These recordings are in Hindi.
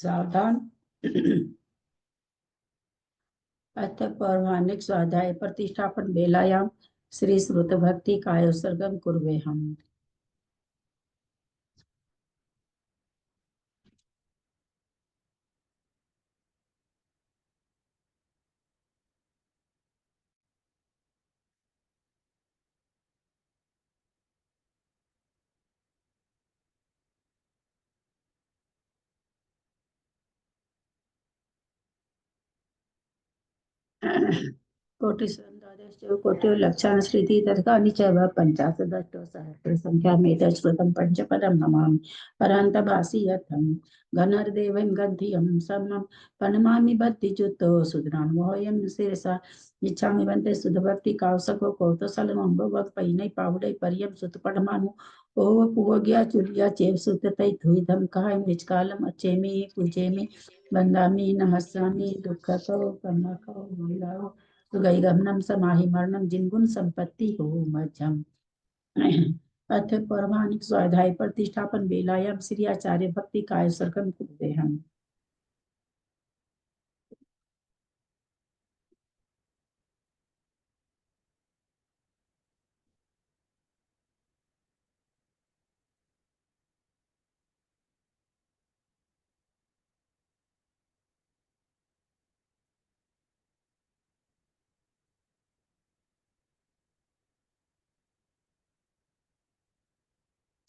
सावधान। अथ पौराणिक स्वाध्याय प्रतिष्ठापन बेलायाम श्री श्रुत भक्ति कायोत्सर्गम कुर्वेहम्। कोटिर्लक्षान् श्रीति तथानि च पञ्चाशदष्टौ सहस्रसङ्ख्यामेतत् श्रुतं पञ्चपदं नमामि परान्तभासि यथं गणर्देवं गन्धियं समं प्रणमामि भक्तिच्युतो सुधरान्वयं शिरसा इच्छामि वन्दे सुधभक्ति कावसको कौतसलमं भवत्पैनै पावडै पर्यं सुतपठमानु ओव पुवग्या चुलिया चेव सुततै धुइधं काय निजकालम अचेमि पूजेमि वन्दामि नमस्यामि दुःखतो कर्मको महिलाओ सुगैगमनम समाहि मरणम जिनगुण संपत्ति हो मध्यम। अथ पौराणिक स्वाध्याय प्रतिष्ठापन बेलायाम श्री आचार्य भक्ति काय सर्गम कुर्ते हम।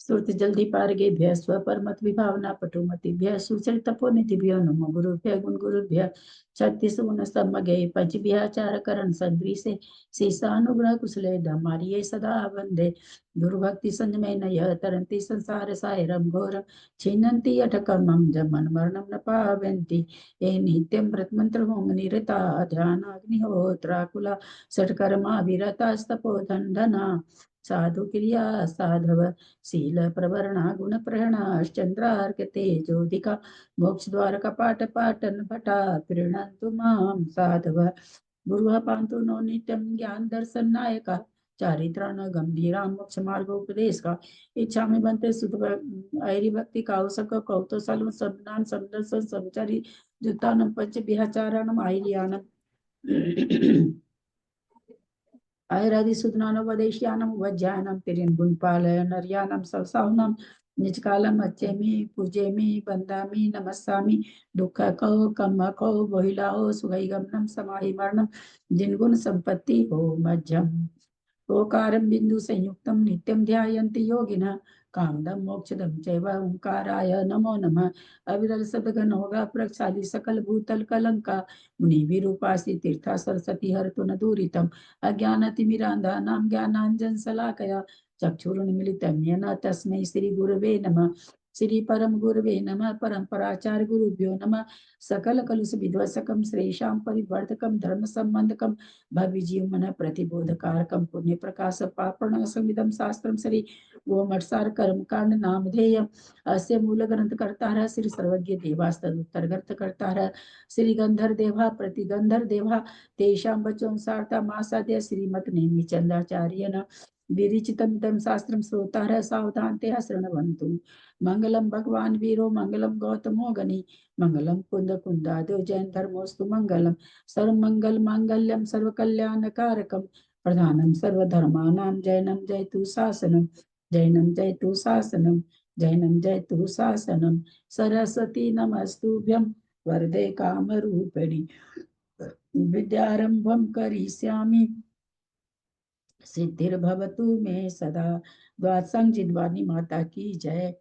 श्रुति जल्दी पारगे भ्य स्वपर मत विभावना पटुमति भ्य सुचल तपो निधिभ्यो नमो गुरुभ्य गुण गुरुभ्य छत्तीस गुण सम्मगे पंच विहाचार करण संग्री से शीशानुग्रह कुशले धमारिये सदा वंदे दुर्भक्ति संजमय नय तरंती संसार सायरम घोर छिन्नन्ति अटकमं जमन मरणम न पावन्ति ये नित्यं व्रतमंत्र होम निरता ध्यान अग्निहोत्राकुला षट्कर्मा विरता स्तपोधन साधु क्रिया साधव शील प्रवरणा गुण प्रहणाश्चंद्रार्क तेजोदिका मोक्ष द्वार कपाट पाटन भटा प्रीणन्तु मां साधव गुरुः पान्तु नो नित्यं ज्ञान दर्शन नायका चारित्राण गंभीरा मोक्ष मार्ग उपदेश का इच्छा में बनते सुध ऐरी भक्ति काउसक कौतोसलम सबनान समदर्शन समचारी जुतानम पंच विहाचारणम आईरियानम आयरादि सुदनानोपदेश्यानम वज्जानम तिरिन गुणपालय नर्यानम सवसावनम निजकालम अच्छेमि पूजेमि वंदामि नमस्सामि दुःख को कम को बोहिलाओ सुगैगमनम समाहि मरणम जिनगुण संपत्ति हो मध्यम ओकारं बिंदु संयुक्तं नित्यं ध्यायन्ति योगिनः कामदं मोक्षदं चैव ओंकाराय नमो नमः अविरल सद्गणोगा प्रक्षाली सकल भूतल कलंका मुनि विरूपासी तीर्था सरस्वती हरतु न दूरितम् अज्ञानतिमिरान्धानां ज्ञानाञ्जन शलाकया चक्षुरुन्मिलितं येन तस्मै श्री गुरवे नमः श्री परम गुरवे नमः परम्पराचार्य गुरुभ्यो नमः सकल कलुष विध्वंसकं श्रेषां परिवर्धकं धर्म संबंधकं भविजीवमन प्रतिबोधकारकं पुण्य प्रकाश पापण संविदं शास्त्रं श्री गोमठसार कर्मकांड नामधेय अस्य मूल ग्रंथ करता श्री सर्वज्ञ देवास्तदुत्तर ग्रंथ करता श्री गंधर देवा प्रतिगंधर देवा तेषां वचों सार्था मासाद्य श्रीमत नेमिचंदाचार्येण विरिचितमिदं शास्त्रं श्रोतारः सावधानतया शृण्वन्तु मंगलम भगवान वीरो मंगलम गौतमो गणि मंगलम कुंद कुंदादो जैन धर्मोस्तु मंगलम सर्वमंगल मांगल्यम सर्वकल्याणकारकम प्रधानम सर्वधर्मानां जैनम जयतु शासनम जैनम जयतु शासनम जैनम जयतु शासनम सरस्वती नमस्तुभ्यं वरदे कामरूपिणि विद्यारंभं करिष्यामि सिद्धिर्भवतु मे सदा। द्वादशं जिद्वानी माता की जय।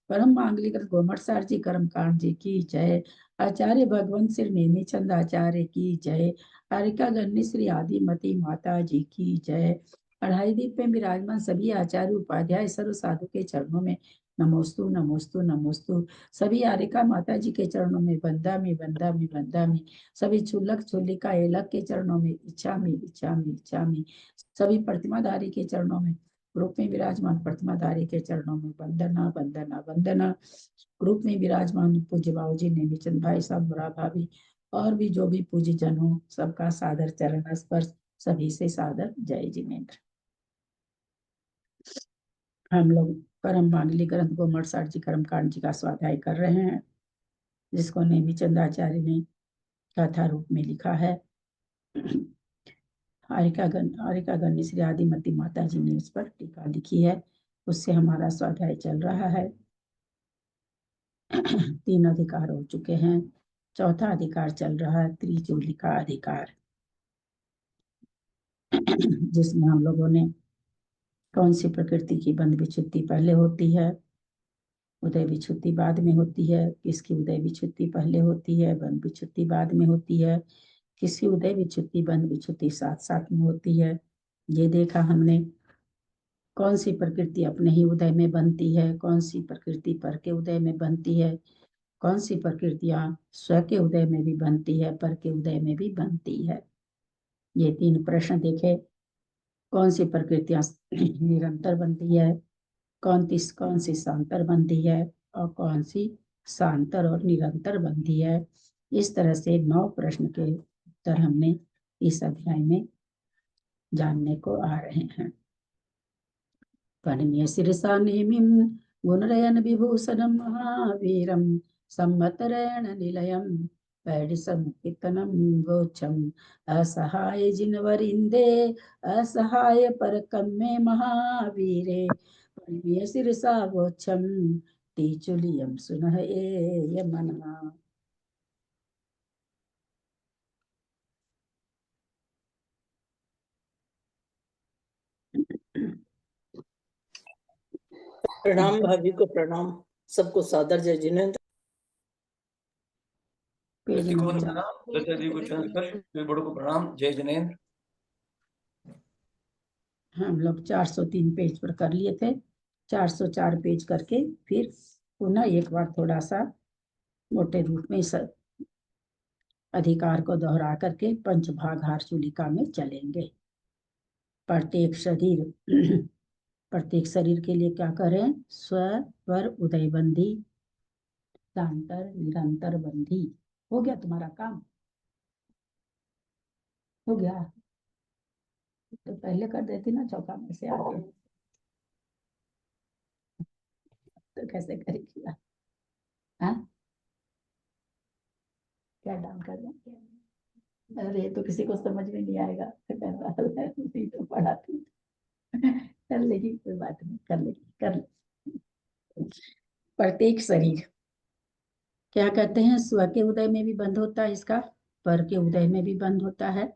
परम मांगलिक गोमठसार जी कर्मकांड जी की जय। आचार्य भगवंत श्री नेमिचंद आचार्य की जय। आरिका गण्य श्री आदिमती माता जी की जय। अढ़ाई दीप में विराजमान सभी आचार्य उपाध्याय सर्व साधु के चरणों में नमोस्तु नमोस्तु नमोस्तु। सभी आरिका माता जी के चरणों में बंदामी बंदामी बंदामी। सभी छुल्लक छुल्लिका एलक के चरणों में इच्छामी इच्छामी इच्छामी। सभी प्रतिमाधारी के चरणों में ग्रुप में विराजमान प्रतिमाधारी के चरणों में वंदना वंदना वंदना। ग्रुप में विराजमान पूज्य बाबू जी नेमिचंद भाई साहब बुरा भाभी और भी जो भी पूज्य जन हो सबका सादर चरण स्पर्श। सभी से सादर जय जिनेन्द्र। हम लोग परम मांगलिक ग्रंथ गोमठसार जी कर्मकांड जी का स्वाध्याय कर रहे हैं। जिसको नेमिचंद्राचार्य ने कथा रूप में लिखा है। हारिकागण श्री आदिमती माता जी ने उस पर टीका लिखी है। उससे हमारा स्वाध्याय चल रहा है। 3 अधिकार हो चुके हैं, 4था अधिकार चल रहा है, त्रिचूली का अधिकार, जिसमें हम लोगों ने कौन सी प्रकृति की बंध विच्छुत्ति पहले होती है, उदय विच्छुत्ति बाद में होती है, किसकी उदय विच्छुत्ति पहले होती है, बंध विच्छुत्ति बाद में होती है, किसकी उदय विच्छुत्ति बंध विच्छुत्ति साथ साथ में होती है, ये देखा हमने। कौन सी प्रकृति अपने ही उदय में बनती है, कौन सी प्रकृति पर के उदय में बनती है, कौन सी प्रकृतियां स्व के उदय में भी बनती है, पर के उदय में भी बनती है। ये 3 प्रश्न देखे। कौन सी प्रकृतियां निरंतर बनती है, कौन सी शांतर बनती है, और कौन सी शांतर और निरंतर बनती है। इस तरह से 9 प्रश्न के उत्तर हमने इस अध्याय में जानने को आ रहे हैं। परिणय शिरसा नेमिं गुणरयन विभूषणं महावीरं संवतरेण निलयं पैडिसमुत्थितनं गोच्छम् असहाय जिनवरिन्दे असहाय परकम्मे महावीरे परिणय शिरसा गोच्छं तीचुलियं सुनः एयमनः। प्रणाम भाभी को प्रणाम, सबको सादर जय जिनेंद्र। पेज को नंबर प्रणाम, दत्ता जी को चरण बड़ों को प्रणाम, जय जिनेंद्र। हम लोग 403 पेज पर कर लिए थे, 404 पेज करके फिर पुनः एक बार थोड़ा सा मोटे रूप में इस अधिकार को दोहरा करके पंचभाग हारचूलिका में चलेंगे। प्रत्येक शरीर के लिए क्या करें? स्व पर उदयबंधी, शांतर, निरंतर बंधी। हो गया तुम्हारा काम? हो गया तो पहले कर देती ना, चौका में से आगे तो कैसे करेगी? हाँ, क्या डाल कर दें? अरे तो किसी को समझ में नहीं आएगा, नहीं तो पढ़ाती। कर लेगी, कोई बात नहीं, कर लेगी, कर ले। प्रत्येक शरीर क्या कहते हैं? स्व के उदय में भी बंद होता है इसका, पर के उदय में भी बंद होता है।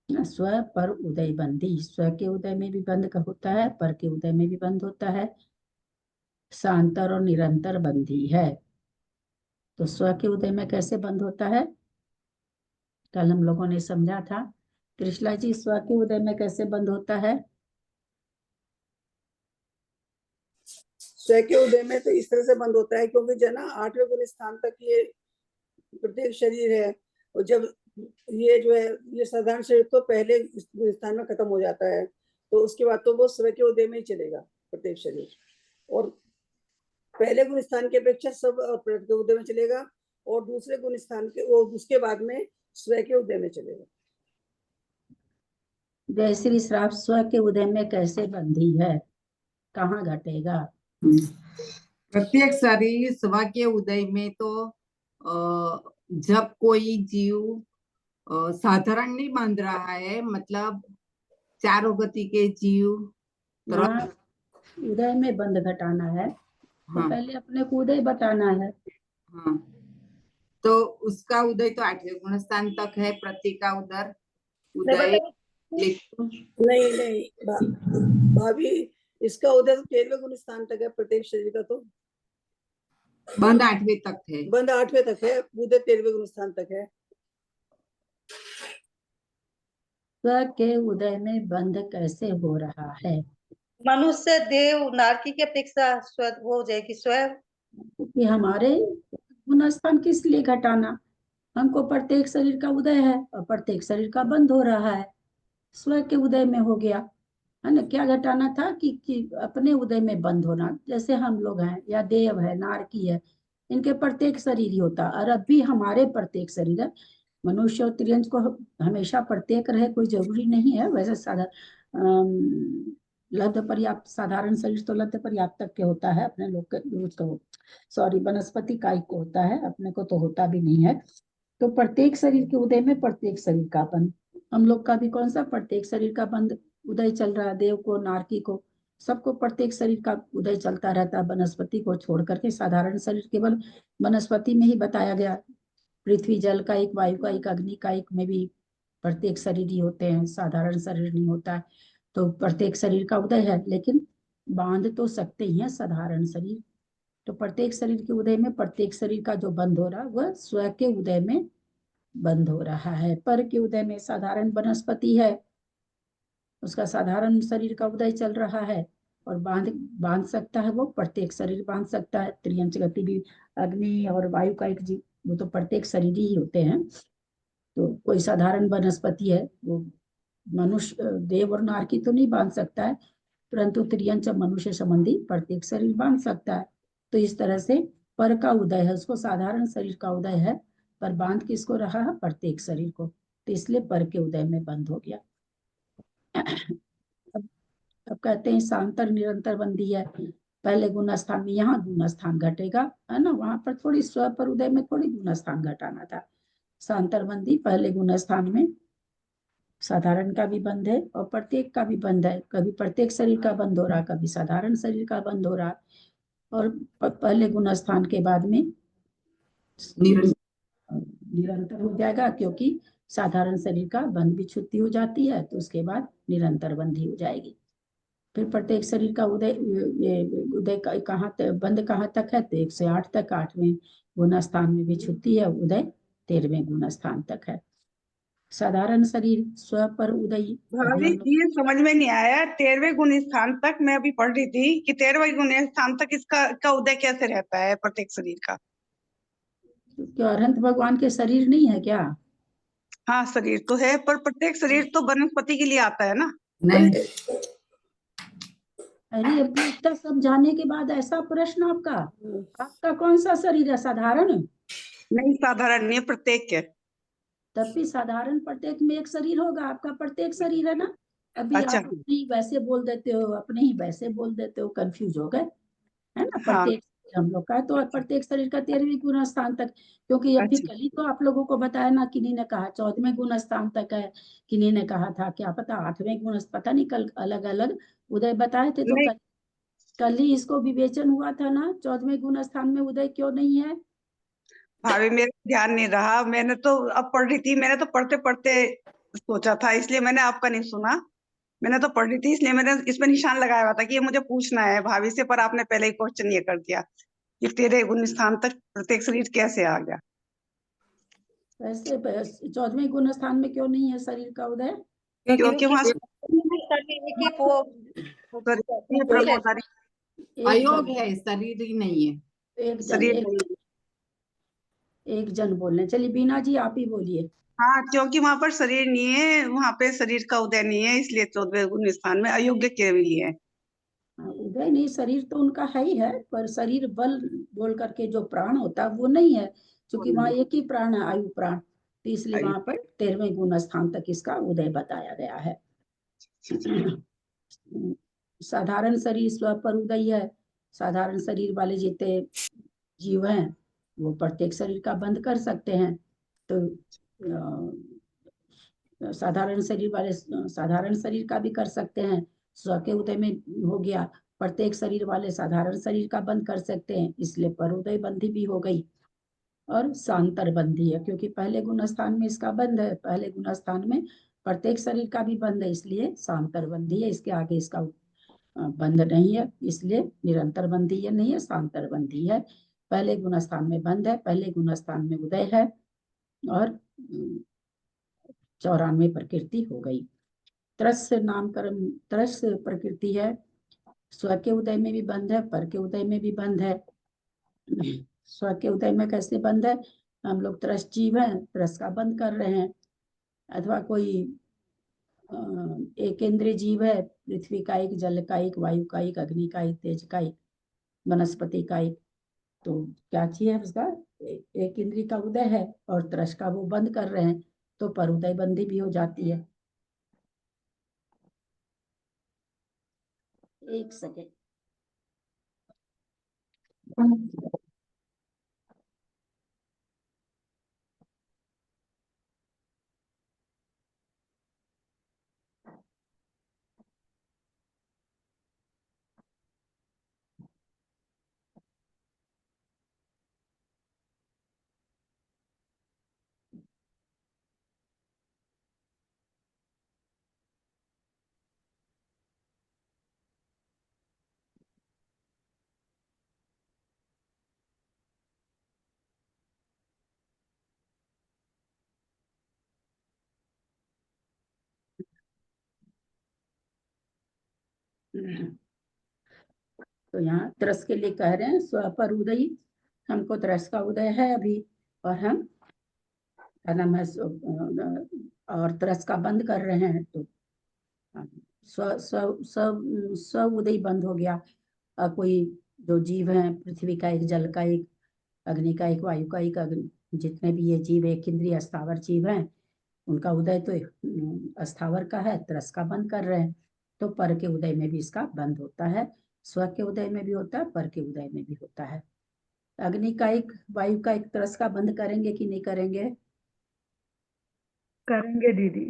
स्व पर उदय बंदी, स्व के उदय में भी बंद का होता है, पर के उदय में भी बंद होता है। शांतर और निरंतर बंदी है। तो स्व के उदय में कैसे बंद होता है? कल हम लोगों ने समझा था। कृष्णा जी, स्व के उदय में कैसे बंद होता है? स्व के उदय में तो इस तरह से बंद होता है, क्योंकि जो ना 8वें गुण स्थान तक ये प्रत्येक शरीर है, और जब ये जो है ये साधारण शरीर तो पहले गुण स्थान में खत्म हो जाता है, तो उसके बाद तो वो स्व के उदय में ही चलेगा प्रत्येक शरीर, और पहले गुण स्थान की अपेक्षा सब प्रत्येक उदय में चलेगा, और दूसरे गुण स्थान के उसके बाद में स्व के उदय में चलेगा। जय श्री श्राप स्व के उदय में कैसे बंधी है, कहाँ घटेगा? प्रत्येक शरीर स्व के उदय में तो जब कोई जीव साधारण नहीं बंध रहा है, मतलब चारों गति के जीव उदय में बंध घटाना है तो हाँ, पहले अपने को उदय बताना है। हाँ, तो उसका उदय तो 8वें गुण स्थान तक है, प्रत्येक का उदय नहीं नहीं भाभी, इसका उदय तो 13वें गुण स्थान तक है, प्रत्येक शरीर का तो बंद 8वें तक है, बंद 8वें तक है, उदय 13वें गुण स्थान तक है। स्व के उदय में बंध कैसे हो रहा है? मनुष्य देव नारकी की अपेक्षा वो हो जाएगी स्वयं, क्योंकि हमारे गुण स्थान किस लिए घटाना? हमको प्रत्येक शरीर का उदय है और प्रत्येक शरीर का बंद हो रहा है, स्व के उदय में हो गया है ना। क्या घटाना था कि अपने उदय में बंद होना। जैसे हम लोग हैं या देव है, नारकी है, इनके प्रत्येक शरीर ही होता, और अब भी हमारे प्रत्येक शरीर है। मनुष्य और त्रियंश को हमेशा प्रत्येक रहे कोई जरूरी नहीं है। वैसे साधा लब्ध पर्याप्त, साधारण शरीर तो लब्ध पर्याप्त तक के होता है, अपने लोग के उसको सॉरी वनस्पति कायिक को होता है, अपने को तो होता भी नहीं है। तो प्रत्येक शरीर के उदय में प्रत्येक शरीर का बंध, हम लोग का भी कौन सा प्रत्येक शरीर का बंध उदय चल रहा है, देव को, नारकी को, सबको प्रत्येक शरीर का उदय चलता रहता है, वनस्पति को छोड़ करके। साधारण शरीर केवल वनस्पति में ही बताया गया, पृथ्वी जल का एक, वायु का एक, अग्नि का एक में भी प्रत्येक शरीर ही होते हैं, साधारण शरीर नहीं होता है। तो प्रत्येक शरीर का उदय है, लेकिन बांध तो सकते ही है साधारण शरीर। तो प्रत्येक शरीर के उदय में प्रत्येक शरीर का जो बंध हो रहा है वह स्व के उदय में बंद हो रहा है। पर के उदय में साधारण वनस्पति है, उसका साधारण शरीर का उदय चल रहा है, और बांध बांध सकता है, वो प्रत्येक शरीर बांध सकता है। त्रियंच गति भी अग्नि और वायु का एक जीव, वो तो प्रत्येक शरीर ही होते हैं। तो कोई साधारण वनस्पति है, वो मनुष्य, देव और नारकी तो नहीं बांध सकता है, परंतु त्रियंच मनुष्य संबंधी प्रत्येक शरीर बांध सकता है। तो इस तरह से पर का उदय है, उसको साधारण शरीर का उदय है, पर बांध किसको रहा है, प्रत्येक शरीर को, तो इसलिए पर के उदय में बंद हो गया। अब कहते हैं सांतर निरंतर बंदी है, पहले गुण स्थान में, यहाँ गुण स्थान घटेगा, है ना, वहां पर थोड़ी स्व पर उदय में थोड़ी गुण स्थान घटाना था। सांतर बंदी पहले गुण स्थान में साधारण का भी बंध है और प्रत्येक का भी बंध है, कभी प्रत्येक शरीर का बंद हो रहा, कभी साधारण शरीर का बंद हो रहा, और पहले गुण स्थान के बाद में निरंतर हो जाएगा, क्योंकि साधारण शरीर का बंध भी छुट्टी हो जाती है, तो उसके बाद निरंतर बंधी हो जाएगी। फिर प्रत्येक शरीर का उदय, उदय कहाँ तक, बंध कहाँ तक है, तो 1 से 8 तक, 8वें गुण स्थान में भी छुट्टी है, उदय 13वें गुण स्थान तक है। साधारण शरीर स्व पर उदयी, भाभी ये समझ में नहीं आया, 13वें गुण स्थान तक मैं अभी पढ़ रही थी कि 13वें गुण स्थान तक इसका उदय कैसे रहता है प्रत्येक शरीर का। क्या अरहंत भगवान के शरीर नहीं है क्या? हाँ शरीर तो है, पर प्रत्येक शरीर तो वनस्पति के लिए आता है ना। नहीं, अरे अभी इतना समझाने के बाद ऐसा प्रश्न आपका, आपका कौन सा शरीर है, साधारण? नहीं साधारण नहीं है, प्रत्येक है। तब भी साधारण प्रत्येक में एक शरीर होगा, आपका प्रत्येक शरीर है ना। अभी अच्छा। आप अपने ही वैसे बोल देते हो, अपने ही वैसे बोल देते हो, कंफ्यूज हो गए, है ना। हाँ प्रत्येक शरीर हम लोग का है, तो प्रत्येक शरीर का 13वें गुण स्थान तक, क्योंकि अभी अच्छा। कल ही तो आप लोगों को बताया ना, किन्हीं ने कहा 14वें गुण स्थान तक है, किन्हीं ने कहा था क्या पता 8वें गुण, पता नहीं, कल अलग अलग उदय बताए थे। तो नहीं कल ही इसको विवेचन हुआ था ना, 14वें गुण स्थान में उदय क्यों नहीं है। भाभी मेरा ध्यान नहीं रहा, मैंने तो अब पढ़ रही थी, मैंने तो पढ़ते पढ़ते सोचा था, इसलिए मैंने आपका नहीं सुना। मैंने तो पढ़ रही थी इसलिए मैंने इसमें निशान लगाया हुआ था कि ये मुझे पूछना है भाभी से, पर आपने पहले ही क्वेश्चन ये कर दिया कि 13 गुण स्थान तक प्रत्येक शरीर कैसे आ गया। वैसे 14वें गुण स्थान में क्यों नहीं है शरीर का उदय? क्योंकि वहां शरीर की वो प्रबोधारी एक अयोग जन, है, शरीर ही नहीं है। एक जन, शरीर एक, नहीं। एक जन बोलने, चलिए बीना जी आप ही बोलिए। हाँ क्योंकि वहां पर शरीर नहीं है, वहां पे शरीर का उदय नहीं है, इसलिए 14वें गुण स्थान में अयोग्य के लिए है। उदय नहीं, शरीर तो उनका है ही है, पर शरीर बल बोल करके जो प्राण होता है वो नहीं है, क्योंकि वहां एक ही प्राण है, आयु प्राण, तो इसलिए वहां पर 13वें गुण स्थान तक इसका उदय बताया गया है। साधारण शरीर स्व पर उदय है, साधारण शरीर वाले जितने जीव हैं वो प्रत्येक शरीर का बंद कर सकते हैं। तो साधारण शरीर वाले साधारण शरीर का भी कर सकते हैं, स्व के उदय में हो गया। प्रत्येक शरीर वाले साधारण शरीर का बंद कर सकते हैं, इसलिए पर उदय बंदी भी हो गई। और सांतर बंदी है, क्योंकि पहले गुण स्थान में इसका बंद है, पहले गुण स्थान में प्रत्येक शरीर का भी बंद है, इसलिए सांतर बंदी है, इसके आगे इसका बंद नहीं है, इसलिए निरंतर बंदी है नहीं है, सांतर बंदी है। पहले गुण स्थान में बंद है, पहले गुण स्थान में उदय है, और 94 प्रकृति हो गई। त्रस नामकरण, त्रस प्रकृति है, स्व के उदय में भी बंद है, पर के उदय में भी बंद है। स्व के उदय में कैसे बंद है, हम लोग त्रस जीव हैं, त्रस का बंद कर रहे हैं। अथवा कोई एक इंद्रिय जीव है, पृथ्वी का एक, जल का एक, वायु का एक, अग्नि का एक, तेज का एक, वनस्पति का एक, तो क्या चाहिए उसका, एक इंद्रिय का उदय है और त्रस का वो बंद कर रहे हैं, तो पर उदय बंदी भी हो जाती है। एक सेकेंड। तो यहाँ त्रस के लिए कह रहे हैं स्व पर उदयी, हमको त्रस का उदय है अभी, और हम क्या नाम है और त्रस का बंद कर रहे हैं, तो स्व स्व स्व स्व उदय बंद हो गया। कोई जो जीव है, पृथ्वी का एक, जल का एक, अग्नि का एक, वायु का एक, जितने भी ये जीव एक इंद्रिय अस्थावर जीव हैं, उनका उदय तो अस्थावर का है, त्रस का बंद कर रहे हैं। तो पर के उदय में भी इसका बंद होता है, स्व के उदय में भी होता है, पर के उदय में भी होता है। अग्नि का एक, वायु का एक, त्रस का बंद करेंगे कि नहीं करेंगे? करेंगे दीदी,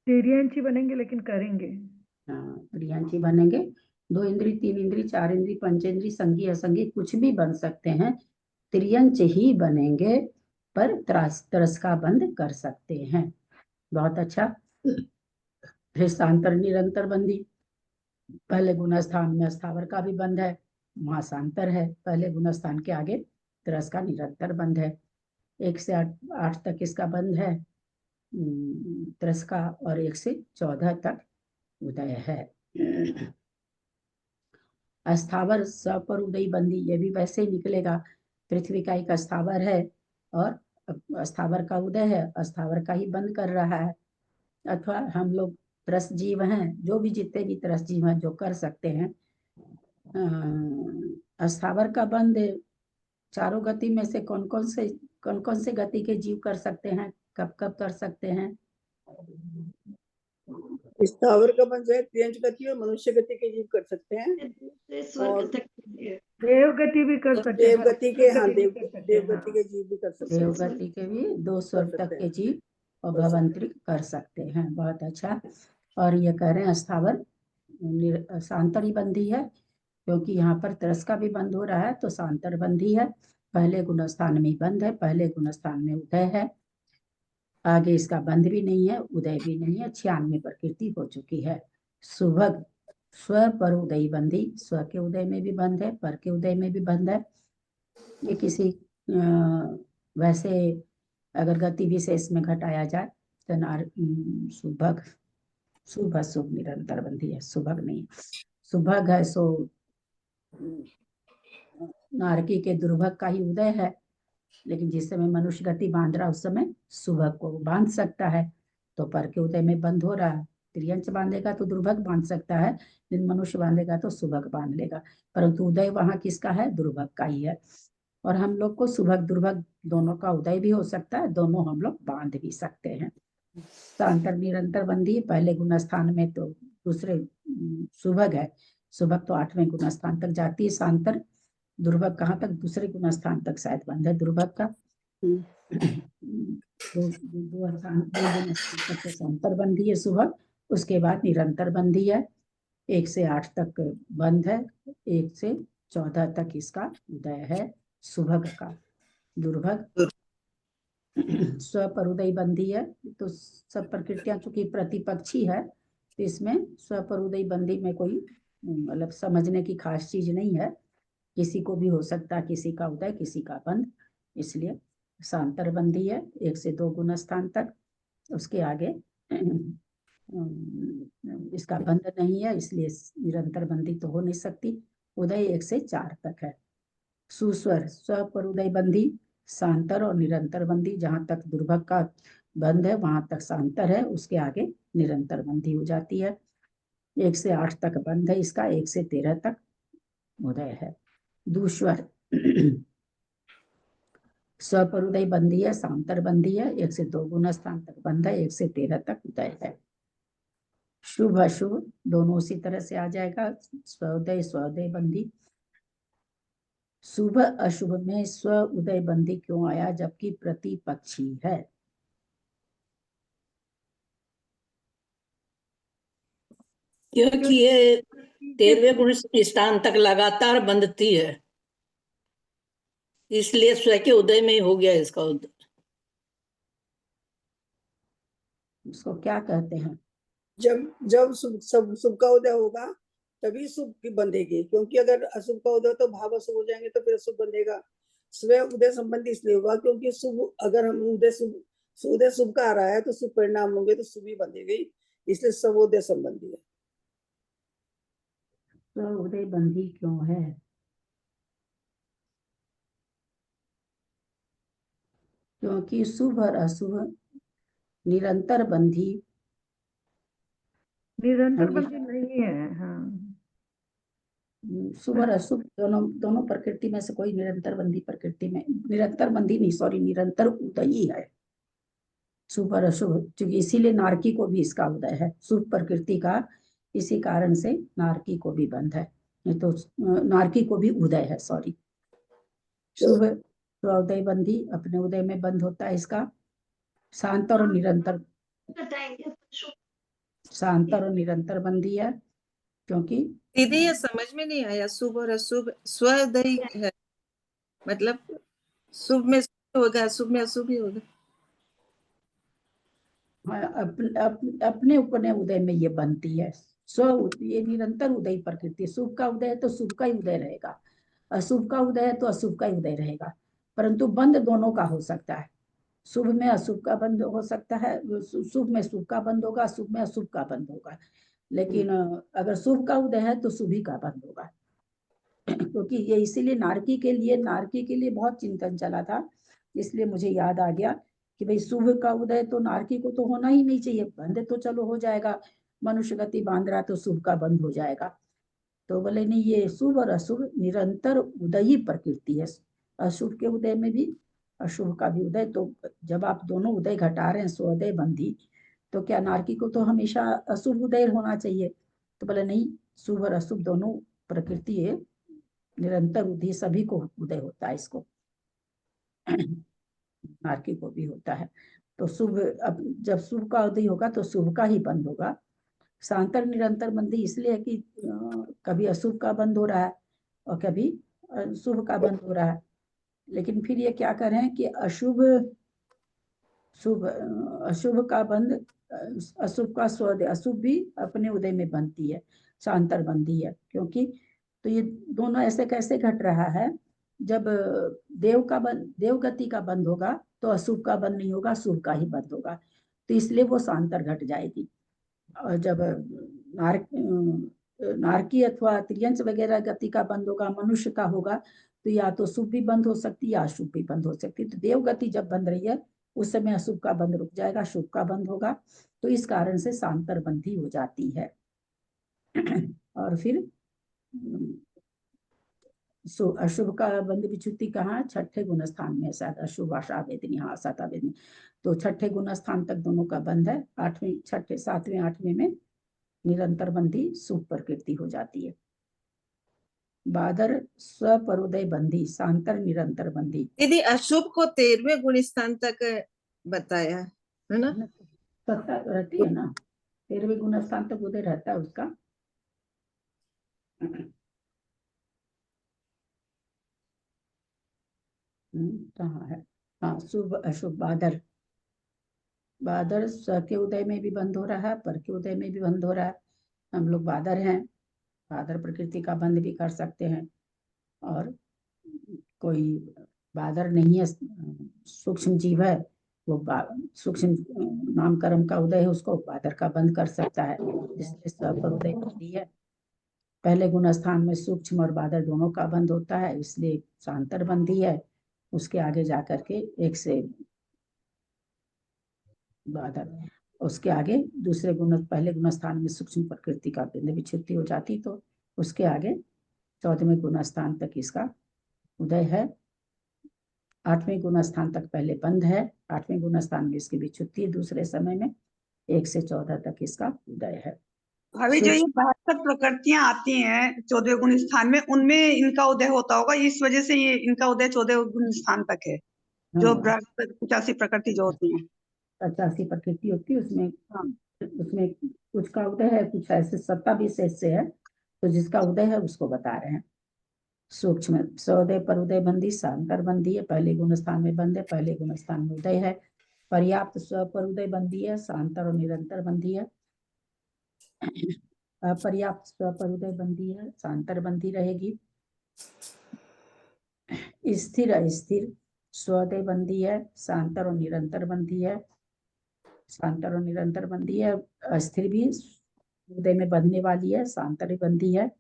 तिर्यंची बनेंगे लेकिन करेंगे। हाँ, प्रियांशी बनेंगे। 2 इंद्री, 3 इंद्री, 4 इंद्री, पंचेंद्री, संगी असंगी कुछ भी बन सकते हैं, त्रियंच ही बनेंगे, पर त्रस का बंद कर सकते हैं। बहुत अच्छा। फिर सांतर निरंतर बंदी, पहले गुणस्थान में अस्थावर का भी बंद है, वहां सांतर है, पहले गुणस्थान के आगे त्रस का निरंतर बंद है। 1 से 8 तक इसका बंद है त्रस का, और 1 से 14 तक उदय है। अस्थावर स पर उदय बंदी, ये भी वैसे ही निकलेगा। पृथ्वी का एक अस्थावर है और अस्थावर का उदय है, अस्थावर का ही बंद कर रहा है। अथवा हम लोग त्रस जीव हैं, जो भी जितने भी त्रस जीव हैं जो कर सकते हैं, अस्थावर का बंद चारों गति में से कौन कौन से गति के जीव कर सकते हैं, कब कब कर सकते हैं? स्थावर का बन जाए, त्रियंच गति और मनुष्य गति के जीव कर सकते हैं, और देव गति भी कर सकते हैं। देव गति के, हाँ, भी देव कर सकते हैं, गति के जीव भी कर सकते देव हैं। गति के भी 2 स्वर्ग कर तक सकते के हैं। जीव और भवंतरिक कर सकते हैं। बहुत अच्छा। और ये कह रहे हैं अस्थावर सांतर ही बंधी है, क्योंकि यहाँ पर त्रस का भी बंद हो रहा है, तो सांतर बंधी है। पहले गुणस्थान में बंद है, पहले गुणस्थान में उदय है, आगे इसका बंध भी नहीं है, उदय भी नहीं है, 96 प्रकृति हो चुकी है। सुभग स्व पर उदय बंधी, स्व के उदय में भी बंद है, पर के उदय में भी बंद है। ये किसी वैसे अगर गति विशेष में घटाया जाए तो सुभग, शुभ शुभ निरंतर बंधी है, सुभग नहीं। सुभग है सो नारकी के दुर्भग का ही उदय है, लेकिन जिस समय मनुष्य गति बांध रहा उस समय सुभग को बांध सकता है, तो पर के उदय में बंद हो रहा है। त्रियंच बांधेगा तो दुर्भग बांध सकता है, लेकिन मनुष्य बांधेगा तो सुभग बांध लेगा, परंतु उदय वहां किसका है? दुर्भग का ही है। और हम लोग को सुभग दुर्भग दोनों का उदय भी हो सकता है, दोनों हम लोग बांध भी सकते हैं। सांतर निरंतर बंदी, पहले गुणस्थान में तो दूसरे सुभग है, सुभग तो 8वें गुणस्थान तक जाती है। सांतर दुर्भग कहाँ तक? दूसरे गुणस्थान तक शायद बंद है दुर्भग का। दो गुणस्थान तक सांतर बंदी है सुभग, उसके बाद निरंतर बंदी है, 1 से 8 तक बंद है, 1 से 14 तक इसका उदय है सुभग का। दुर्भग स्व पर उदय बंदी है, तो सब प्रकृतियां चूंकि प्रतिपक्षी है, तो इसमें स्व पर उदय बंदी में कोई मतलब समझने की खास चीज नहीं है, किसी को भी हो सकता है, किसी का उदय किसी का बंद, इसलिए सांतर बंदी है 1 से 2 गुण स्थान तक, उसके आगे इसका बंद नहीं है, इसलिए निरंतर बंदी तो हो नहीं सकती। उदय 1 से 4 तक है। सुस्वर स्व पर उदय बंदी, सांतर और निरंतर बंदी, जहां तक दुर्भग का बंद है वहां तक सांतर है, उसके आगे निरंतर बंदी हो जाती है। 1 से 8 तक बंद है इसका, 1 से 13 तक उदय है। दूस्वर स्व पर उदय बंदी है, सांतर बंदी है, 1 से 2 गुण स्थान तक बंद है, 1 से 13 तक उदय है। शुभ अशुभ दोनों उसी तरह से आ जाएगा, स्वउदय स्वउदय बंदी। शुभ अशुभ में स्व उदय बंदी क्यों आया जबकि प्रतिपक्षी है? क्योंकि ये 13वें गुण स्थान तक लगातार बंधती है, इसलिए स्व के उदय में ही हो गया इसका उदय। उसको क्या कहते हैं? जब जब शुभ का उदय होगा तभी शुभ की बंधेगी, क्योंकि अगर अशुभ का उदय तो भाव अशुभ हो जाएंगे तो फिर अशुभ बंधेगा। स्व उदय संबंधी इसलिए होगा क्योंकि शुभ, अगर हम उदय शुभ का आ रहा है तो शुभ परिणाम होंगे तो शुभ ही बंधेगी, इसलिए सब उदय संबंधी है। स्व उदय बंदी क्यों है? क्योंकि शुभ और अशुभ निरंतर बंधी निरंतर हमेशा- बंदी नहीं है। हाँ, शुभ और अशुभ दोनों दोनों प्रकृति में से कोई निरंतर बंदी प्रकृति में, निरंतर बंदी नहीं, सॉरी, निरंतर उदयी है शुभ और अशुभ, क्योंकि इसीलिए नारकी को भी इसका उदय है शुभ प्रकृति का, इसी कारण से नारकी को भी बंध है, नहीं तो नारकी को भी उदय है, सॉरी। शुभ उदय बंदी अपने उदय में बंद होता है इसका, शांत और निरंतर, शांत और निरंतर बंदी है, क्योंकि दीदी ये समझ में नहीं आया, शुभ और अशुभ स्वउदयी है, मतलब शुभ में शुभ होगा, अशुभ में अशुभ ही होगा। अपने अपने उदय में ये बनती है। ये निरंतर उदय प्रकृति, शुभ का उदय है तो शुभ का ही उदय रहेगा, अशुभ का उदय है तो अशुभ का ही उदय रहेगा, परंतु बंद दोनों का हो सकता है। शुभ में अशुभ का बंद हो सकता है, शुभ में शुभ का बंद होगा, शुभ में अशुभ का बंद होगा, लेकिन अगर शुभ का उदय है तो शुभ ही का बंद होगा। क्योंकि ये इसीलिए नारकी के लिए बहुत चिंतन चला था, इसलिए मुझे याद आ गया कि भाई शुभ का उदय तो नारकी को तो होना ही नहीं चाहिए, बंद तो चलो हो जाएगा, मनुष्य गति बांध रहा तो शुभ का बंद हो जाएगा। तो बोले नहीं, ये शुभ और अशुभ निरंतर उदयी प्रकृति है, अशुभ के उदय में भी अशुभ का भी उदय, तो जब आप दोनों उदय घटा रहे हैं स्वोदय बंधी, तो क्या नारकी को तो हमेशा अशुभ उदय होना चाहिए? तो बोले नहीं, शुभ और अशुभ दोनों प्रकृति है, निरंतर उदय सभी को उदय होता है, इसको नारकी को भी होता है। तो शुभ, अब जब शुभ का उदय होगा तो शुभ का ही बंद होगा। शांतर निरंतर बंदी इसलिए है कि कभी अशुभ का बंद हो रहा है और कभी शुभ का बंद हो रहा है, लेकिन फिर ये क्या कर रहे हैं कि अशुभ का बंद, अशुभ का स्वोदय, अशुभ भी अपने उदय में बनती है, शांतर बंदी है, क्योंकि तो ये दोनों ऐसे कैसे घट रहा है? जब देव गति का बंद होगा तो अशुभ का बंद नहीं होगा, शुभ का ही बंद होगा, तो इसलिए वो शांतर घट जाएगी। और जब नारकी अथवा त्रियंश वगैरह गति का बंद होगा, मनुष्य का होगा, तो या तो शुभ भी बंद हो सकती है या अशुभ भी बंद हो सकती है। तो देव गति जब बंद रही है उस समय अशुभ का बंद रुक जाएगा, शुभ का बंद होगा, तो इस कारण से शांतर बंधी हो जाती है। और फिर अशुभ का बंध विच्युति कहाँ? छठे गुण स्थान में, शायद अशुभ आशा वेदनी, हाँ साता वेदनी, तो छठे गुण स्थान तक दोनों का बंध है। आठवीं, छठे, सातवें, आठवें में निरंतर बंधी शुभ प्रकृति हो जाती है। बादर स्वपरोदय बंधी, शांतर निरंतर बंधी। दीदी अशुभ को 13वें गुण स्थान तक बताया है ना? सत्ता रहती है ना, 13वें गुण स्थान तक उदय रहता है उसका। कहाँ है? हाँ, शुभ अशुभ बादर, बादर स्व के उदय में भी बंद हो रहा है, पर के उदय में भी बंद हो रहा है। हम लोग बादर हैं, बादर प्रकृति का बंद भी कर सकते हैं, और कोई बादर नहीं है, सूक्ष्म जीव है, वो सूक्ष्म नाम कर्म का उदय है, उसको बादर का बंद कर सकता है, इसलिए स्व पर उदय बंदी है। पहले गुण स्थान में सूक्ष्म और बादर दोनों का बंद होता है, इसलिए शांतर बंदी है। उसके आगे जाकर के एक से बादर, उसके आगे दूसरे गुण, पहले गुण स्थान में सूक्ष्म प्रकृति का बिंद विच्छुति हो जाती, तो उसके आगे 14वें गुण स्थान तक इसका उदय है। 8वें गुण स्थान तक पहले बंद है, 8वें गुण स्थान में इसकी विच्छुति दूसरे समय में, 1 से 14 तक इसका उदय है। भाभी जो ये 72 प्रकृतियां आती हैं 14वें गुण स्थान में, उनमें इनका उदय होता होगा, इस वजह से ये इनका उदय 14वें गुण स्थान तक है, जो हाँ, 85 प्रकृति जो होती हैं। 85 प्रकृति होती है उसमें। हाँ। उसमें कुछ का उदय है, कुछ ऐसे 27 ऐसे है, तो जिसका उदय है उसको बता रहे हैं। सूक्ष्म सौदय पर उदय बंदी सांतर बंदी है, पहले गुण स्थान में बंद है, पहले गुण स्थान में उदय है। पर्याप्त स्व पर उदय बंदी है, सांतर और निरंतर बंदी है। अपर्याप्त स्व पर उदय बंदी है, सांतर बंदी रहेगी। स्थिर अस्थिर स्वदय बंदी है, सांतर और निरंतर बंदी है। सांतर और निरंतर बंदी है। अस्थिर भी उदय में बंधने वाली है, सांतर बंदी है।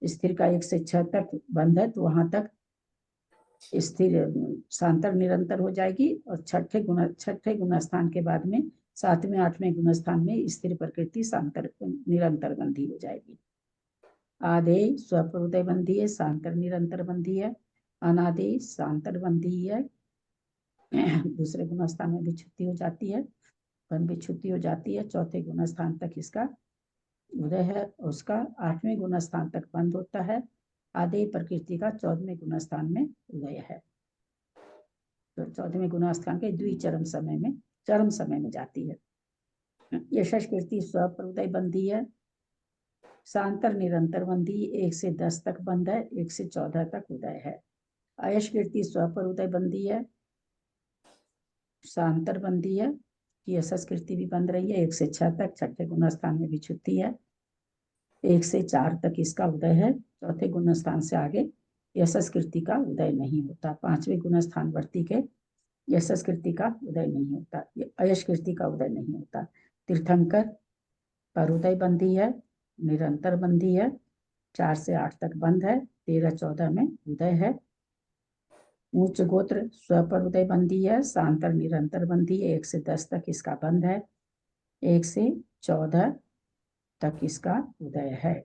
स्थिर का 1 से 6 तक बंद है, तो वहां तक स्थिर सांतर निरंतर हो जाएगी, और छठे गुण स्थान के बाद में 7वें 8वें गुण स्थान में स्थिर प्रकृति सांतर निरंतर बंदी हो जाएगी। आदेय स्वपर उदय बंदी है, सांतर निरंतर बंदी है। अनादेय सांतर बंदी है, दूसरे गुण स्थान में भी छुट्टी हो जाती है, बंद भी छुट्टी हो जाती है। चौथे गुण स्थान तक इसका उदय है, उसका 8वें गुण स्थान तक बंद होता है। आदेय प्रकृति का 14वें गुण स्थान में उदय है, तो 14वें गुण स्थान के द्विचरम समय में, चरम समय में जाती है। यशस कीर्ति स्व पर उदय बंदी है, सांतर निरंतर बंदी 1 से 10 तक बंद है, 1 से 14 तक उदय है। आयश कीर्ति स्व पर उदय बंदी है, सांतर बंदी है, यशस कीर्ति भी बंद रही है 1 से 6 तक, छठे गुण स्थान में भी छुट्टी है। 1 से 4 तक इसका उदय है, चौथे गुण स्थान से आगे यशस कीर्ति का उदय नहीं होता। 5वें गुण स्थान वर्ती के यशस कीर्ति का उदय नहीं होता, अयश कीर्ति का उदय नहीं होता। तीर्थंकर पर उदय बंदी है, निरंतर बंदी है, 4 से 8 तक बंद है, 13-14 में उदय है। उच्च गोत्र स्व पर उदय बंदी है, सांतर निरंतर बंदी है, 1 से 10 तक इसका बंद है, 1 से 14 तक इसका उदय है।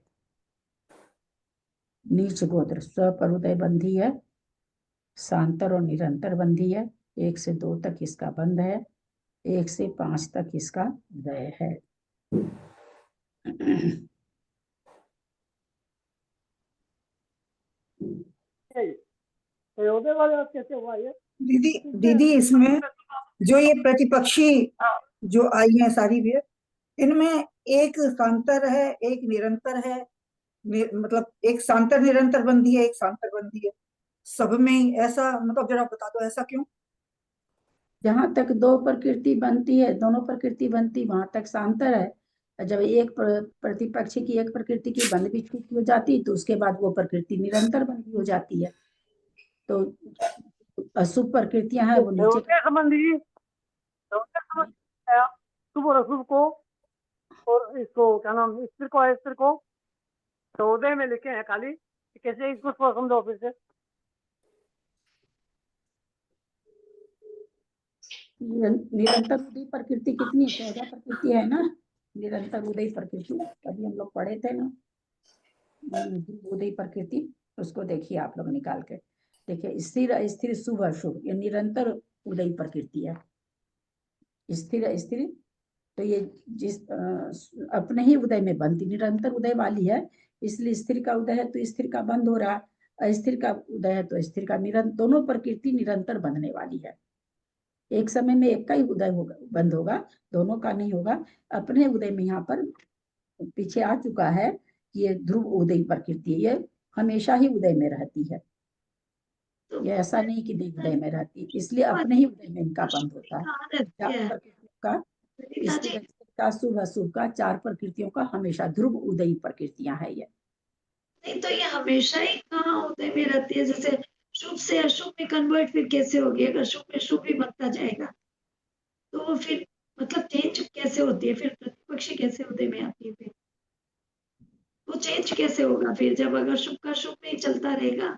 नीच गोत्र स्व पर उदय बंदी है, सांतर और निरंतर बंदी है, 1 से 2 तक इसका बंद है, 1 से 5 तक इसका उदय है। दीदी इसमें जो ये प्रतिपक्षी जो आई है सारी भी, इनमें एक सांतर है, एक निरंतर है, मतलब एक सांतर निरंतर बंदी है, एक सांतर बंदी है, सब में ही ऐसा, मतलब जरा बता दो ऐसा क्यों? जहां तक 2 प्रकृति बनती है, दोनों प्रकृति बनती, वहां तक सांतर है। जब एक प्रतिपक्षी की एक प्रकृति की बंद भी छुट्टी हो जाती, तो उसके बाद वो प्रकृति निरंतर बंदी हो जाती है। तो अशुभ प्रकृतियां हैं वो नीचे संबंधी शुभ और अशुभ को, और इसको क्या नाम, स्थिर को अस्थिर को 14 में लिखे हैं खाली, कैसे इसको थोड़ा समझाओ फिर से। निरंतर उदय प्रकृति कितनी है? 14 प्रकृति है ना, निरंतर उदय प्रकृति, अभी हम लोग पढ़े थे ना उदय प्रकृति, उसको देखिए आप लोग निकाल के देखिए। स्थिर अस्थिर शुभ अशुभ, ये निरंतर उदय प्रकृति है। स्थिर अस्थिर, तो ये जिस अपने ही उदय में बनती, निरंतर उदय वाली है, इसलिए स्थिर का उदय है तो स्थिर का बंद हो रहा, अस्थिर का उदय है तो स्थिर का निरंतर, दोनों प्रकृति निरंतर बनने वाली है। एक समय में एक का ही उदय होगा, बंद होगा, दोनों का नहीं होगा। अपने उदय में यहाँ पर पीछे आ चुका है कि ये ध्रुव उदय प्रकृति, ये हमेशा ही उदय में रहती है, ये ऐसा नहीं कि उदय में रहती, इसलिए अपने ही उदय में इनका बंद होता है। 4 प्रकृतियों का, स्थिर का, शुभ अशुभ का, 4 प्रकृतियों का हमेशा ध्रुव उदय प्रकृतियां है ये। नहीं तो ये हमेशा ही कहाँ उदय में रहती है? जैसे शुभ से अशुभ में कन्वर्ट फिर कैसे होगी? अगर शुभ में शुभ ही बनता जाएगा तो वो फिर मतलब चेंज कैसे होती है? फिर प्रतिपक्षी कैसे उदय में आती है? फिर वो चेंज कैसे होगा फिर, जब अगर शुभ का शुभ में ही चलता रहेगा,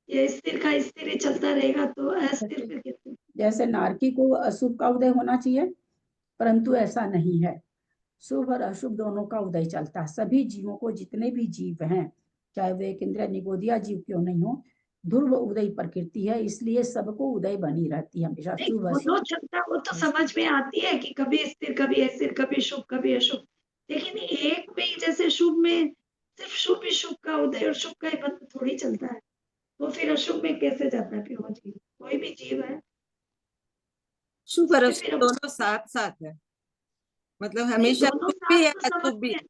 या स्थिर का स्थिर ही चलता रहेगा, तो अस्थिर फिर कैसे? जैसे नारकी को अशुभ का उदय होना चाहिए, परंतु ऐसा नहीं है, शुभ और अशुभ दोनों का उदय चलता है। सभी जीवों को, जितने भी जीव हैं, चाहे वे एक इंद्रिय निगोदिया जीव क्यों नहीं हो, ध्रुव उदय प्रकृति है, इसलिए सबको उदय बनी रहती है हमेशा। नहीं, शुभ अशुभ दोनों चलता वो तो समझ में आती है कि कभी स्थिर कभी अस्थिर, कभी शुभ कभी अशुभ, लेकिन एक में ही जैसे शुभ में सिर्फ शुभ ही शुभ का उदय और शुभ का ही बंध थोड़ी चलता है, तो फिर अशुभ में कैसे जाता है? फिर वो जीव, कोई भी जीव है शुभ और उसमें अशुभ फिर दोनों साथ साथ है, मतलब नहीं, हमेशा दोनों शुभ भी साथ है तो समझ अशुभ भी। में,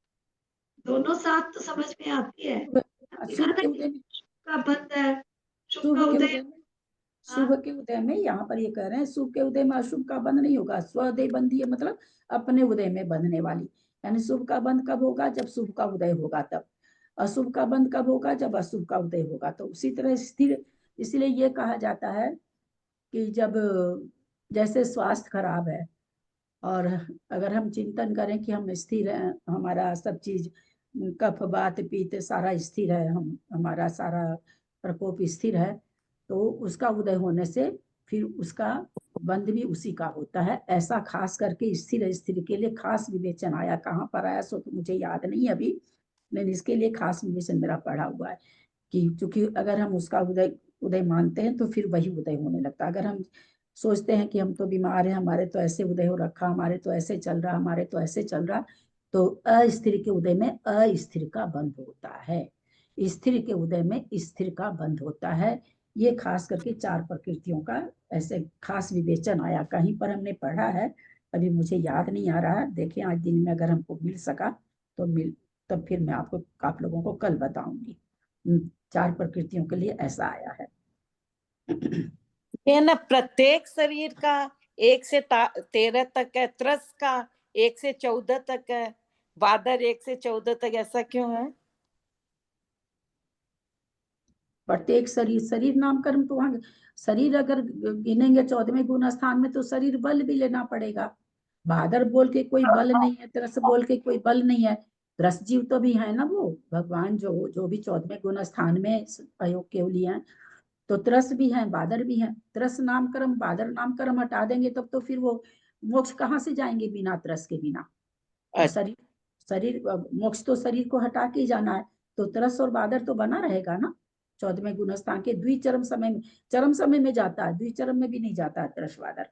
दोनों साथ तो समझ में आती है। शुभ के उदय में, शुभ का बंध है, शुभ शुभ का के उदय। उदय में, शुभ के उदय में यहाँ पर ये कह रहे हैं शुभ के उदय में अशुभ का बंध नहीं होगा। स्वउदय बंधी है मतलब अपने उदय में बंधने वाली, यानी शुभ का बंध कब होगा? जब शुभ का उदय होगा तब। अशुभ का बंध कब होगा? जब अशुभ का उदय होगा। तो उसी तरह स्थिर, इसलिए ये कहा जाता है कि जब जैसे स्वास्थ्य खराब है और अगर हम चिंतन करें कि हम स्थिर हैं, हमारा सब चीज कफ वात पित्त सारा स्थिर है, हम हमारा सारा प्रकोप स्थिर है, तो उसका उदय होने से फिर उसका बंध भी उसी का होता है। ऐसा खास करके स्थिर स्थिर के लिए खास विवेचन आया, कहाँ पर आया सो तो मुझे याद नहीं अभी, लेकिन इसके लिए खास विवेचन मेरा पढ़ा हुआ है कि चूंकि अगर हम उसका उदय उदय मानते हैं तो फिर वही उदय होने लगता है। अगर हम सोचते हैं कि हम तो बीमार हैं, हमारे तो ऐसे उदय हो रखा, हमारे तो ऐसे चल रहा, हमारे तो ऐसे चल रहा, तो अस्थिर के उदय में अस्थिर का बंध होता है, स्थिर के उदय में स्थिर का बंध होता है। ये खास करके चार प्रकृतियों का ऐसे खास विवेचन आया, कहीं पर हमने पढ़ा है, अभी मुझे याद नहीं आ रहा है। देखें आज दिन में अगर हमको मिल सका तो मिल, तब फिर मैं आपको आप लोगों को कल बताऊंगी। चार प्रकृतियों के लिए ऐसा आया है। ये ना प्रत्येक शरीर का 1 से 13 तक है, त्रस का 1 से 14 तक है, बादर 1 से 14 तक, ऐसा क्यों है? प्रत्येक शरीर, शरीर नाम कर्म तो वहां शरीर अगर गिनेंगे 14वें गुण स्थान में तो शरीर बल भी लेना पड़ेगा। बहादुर बोल के कोई बल नहीं है, त्रस बोल के कोई बल नहीं है। त्रस जीव तो भी है ना, वो भगवान जो जो भी 14वें गुण स्थान में अयोग के लिए हैं, तो त्रस भी है, बादर भी है। त्रस नाम कर्म बादर नाम कर्म हटा देंगे तब तो फिर वो मोक्ष कहाँ से जाएंगे बिना त्रस के बिना? तो शरीर शरीर मोक्ष तो शरीर को हटा के ही जाना है, तो त्रस और बादर तो बना रहेगा ना। 14वें गुण स्थान के द्विचरम समय में, चरम समय में जाता है, द्विचरम में भी नहीं जाता है त्रस बादर,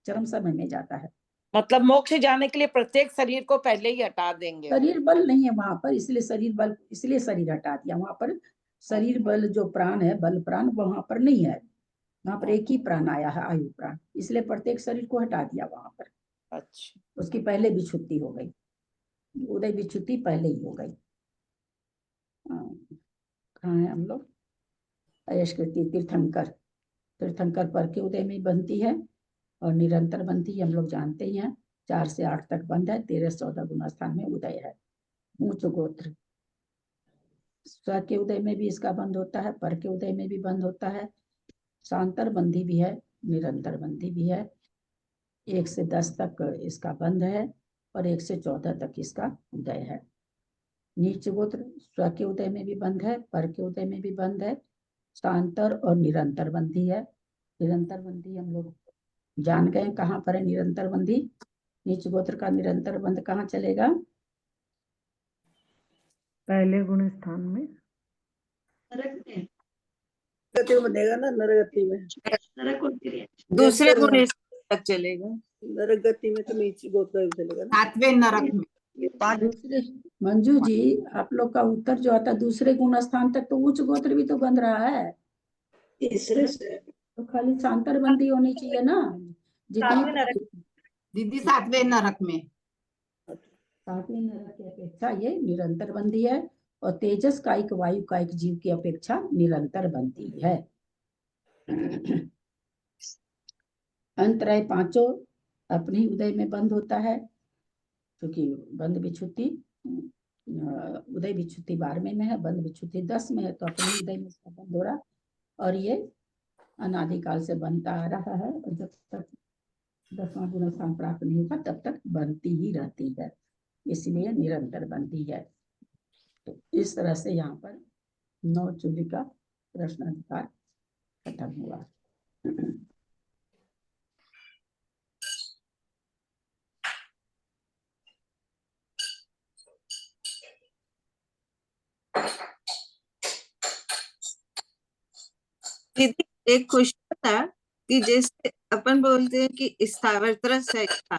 चरम समय में जाता है। मतलब मोक्ष जाने के लिए प्रत्येक शरीर को पहले ही हटा देंगे। शरीर बल नहीं है वहां पर, इसलिए शरीर बल, इसलिए शरीर हटा दिया। वहां पर शरीर बल जो प्राण है, बल प्राण वहां पर नहीं है, वहां पर एक ही प्राण आया है, आयु प्राण, इसलिए प्रत्येक शरीर को हटा दिया वहां पर। अच्छा, उसकी पहले भी छुट्टी हो गई, उदय भी छुट्टी पहले ही हो गई। कहाँ है हम लोग? अयस्कृति तीर्थंकर, तीर्थंकर पर के उदय में बनती है और निरंतर बनती है, हम लोग जानते ही हैं। 4 से 8 तक बंद है, 13 से 14 गुण स्थान में उदय है। ऊंच गोत्र, स्व के उदय में भी इसका बंद होता है, पर के उदय में भी बंद होता है, शांतर बंदी भी है, निरंतर बंदी भी है। 1 से 10 तक इसका बंद है और 1 से 14 तक इसका उदय है। नीच गोत्र, स्व के उदय में भी बंद है, पर के उदय में भी बंद है, शांतर और निरंतर बंदी है। निरंतर बंदी हम लोग जान गए कहाँ पर है निरंतर बंदी। नीच गोत्र का निरंतर बंद कहाँ चलेगा? पहले गुण स्थान में, नरक में, गति में बनेगा ना, नरगति में। नरक और क्रिया। दूसरे गुण तक चलेगा। नरक गति में तो नीचे गोत्र भी चलेगा ना। 7वें नरक में। दूसरे, मंजू जी आप लोग का उत्तर जो आता है दूसरे गुण स्थान तक, तो उच्च गोत्र भी तो बन रहा है। तीसरे से तो खाली शांतर बंदी होनी चाहिए ना, सातवें नरक जितनी दीदी 7वें नरक में। 7वें नरक की अपेक्षा ये निरंतर बंदी है, और तेजस कायिक वायु कायिक जीव की अपेक्षा निरंतर बनती है। अंतराय पांचों अपनी उदय में बंद होता है, क्योंकि बंद विच्छुत्ति उदय विच्छुत्ति 12वें में है, बंद विच्छुत्ति 10 में है, तो अपने उदय में इसका बंद हो रहा, और ये अनादिकाल से बनता आ रहा है, और जब तक 10वां गुण स्थान प्राप्त नहीं होगा तब तक बनती ही रहती है, इसलिए निरंतर बनती है। तो इस तरह से यहाँ पर 9 चूली का प्रश्न अधिकार खत्म हुआ। दीदी एक क्वेश्चन था कि जैसे अपन बोलते हैं कि स्थावर त्रस है स्थावर,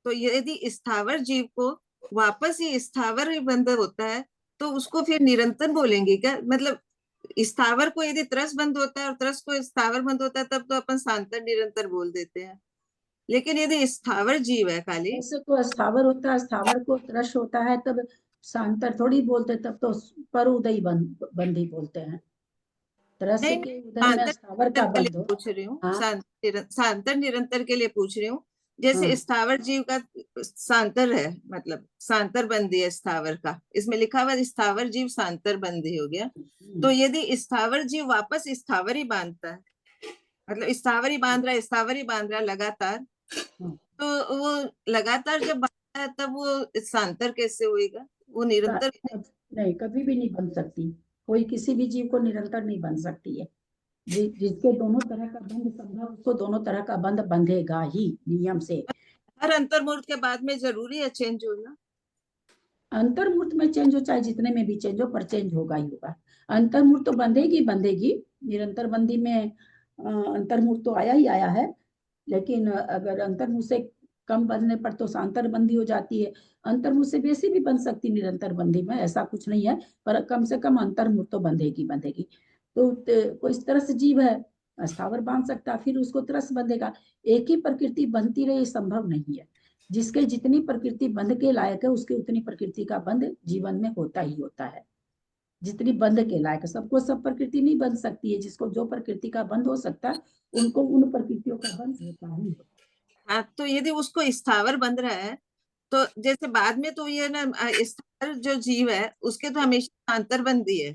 तो यदि स्थावर जीव को वापस ही स्थावर ही बंध होता है तो उसको फिर निरंतर बोलेंगे क्या? मतलब स्थावर को यदि त्रस बंद होता है और त्रस को स्थावर बंद होता है तब तो अपन सांतर निरंतर बोल देते हैं, लेकिन यदि स्थावर जीव है खाली ऐसे को स्थावर होता है, स्थावर को त्रश होता है तब सांतर थोड़ी बोलते, तब तो पर उदयी बंदी बोलते हैं। त्रस नहीं के उदय में सांतर स्थावर का निरंतर के बंध लिए हो। पूछ रही हूँ, हाँ सांतर निरंतर के लिए पूछ रही हूँ। जैसे हाँ स्थावर जीव का सांतर है, मतलब सांतर बंदी है स्थावर का, इसमें लिखा हुआ स्थावर जीव सांतर बंदी हो गया। तो यदि स्थावर जीव वापस स्थावर ही बांधता है, मतलब स्थावर ही बांध रहा है, स्थावर ही बांध रहा है लगातार, तो वो लगातार जब बांधता है तब वो सांतर कैसे होएगा? वो निरंतर नहीं, कभी भी नहीं बन सकती। कोई किसी भी जीव को निरंतर नहीं बन सकती है। जिसके दोनों तरह का बंध संभव, उसको दोनों तरह का बंध बंधेगा ही नियम से। हर अंतर्मुहूर्त के बाद में जरूरी है चेंज होना? अंतर्मुहूर्त में चेंज हो, चाहे जितने में भी चेंज हो, पर चेंज होगा ही होगा। अंतर्मुहूर्त तो बंधेगी बंधेगी, निरंतर बंदी में अंतर्मुहूर्त तो आया ही आया है। लेकिन अगर अंतर्मुहूर्त से कम बंधने पर तो सांतर बंदी हो जाती है। अंतर्मुहूर्त से बेसी भी बन सकती निरंतर बंदी में, ऐसा कुछ नहीं है, पर कम से कम अंतर्मुहूर्त तो बंधेगी बंधेगी। तो कोई इस तरह से जीव है स्थावर बांध सकता, फिर उसको त्रस बंधेगा। एक ही प्रकृति बनती रहे संभव नहीं है। जिसके जितनी प्रकृति बंध के लायक है उसके उतनी प्रकृति का बंध जीवन में होता ही होता है। जितनी बंध के लायक है, सबको सब प्रकृति नहीं बन सकती है। जिसको जो प्रकृति का बंध हो सकता है उनको उन प्रकृतियों का बंध होता ही होता है। हाँ, तो यदि उसको स्थावर बंध रहा है तो जैसे बाद में तो ये ना स्थावर जो जीव है उसके तो हमेशा अंतर्बंदी है,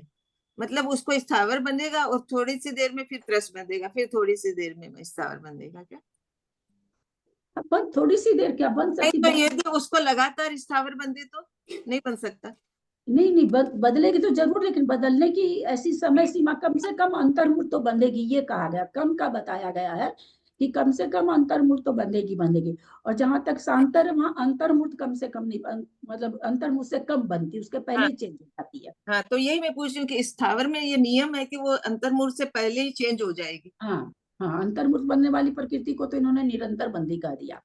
मतलब उसको स्थावर बंधेगा और थोड़ी सी देर में फिर त्रस बंधेगा, फिर थोड़ी सी देर में स्थावर बंधेगा क्या? बन थोड़ी सी देर क्या बन नहीं सकती? तो यदि उसको लगातार स्थावर बंधे तो नहीं बन सकता? नहीं नहीं, बदलेगी तो जरूर, लेकिन बदलने की ऐसी समय सीमा, कम से कम अंतर्मुहूर्त तो बंधेगी, ये कहा गया, कम का बताया गया है कि कम से कम अंतर्मुहूर्त तो बंधेगी बंधेगी। और जहां तक सांतर है वहां अंतर्मुहूर्त कम से कम नहीं मतलब अंतर्मुहूर्त से कम बनती, उसके पहले ही चेंज हो जाती है। हाँ, तो यही मैं पूछ रही हूँ कि स्थावर में ये नियम है कि वो अंतर्मुहूर्त से पहले ही चेंज हो जाएगी। हाँ हाँ, अंतर्मुहूर्त बनने वाली प्रकृति को तो इन्होंने निरंतर बंदी कह दिया।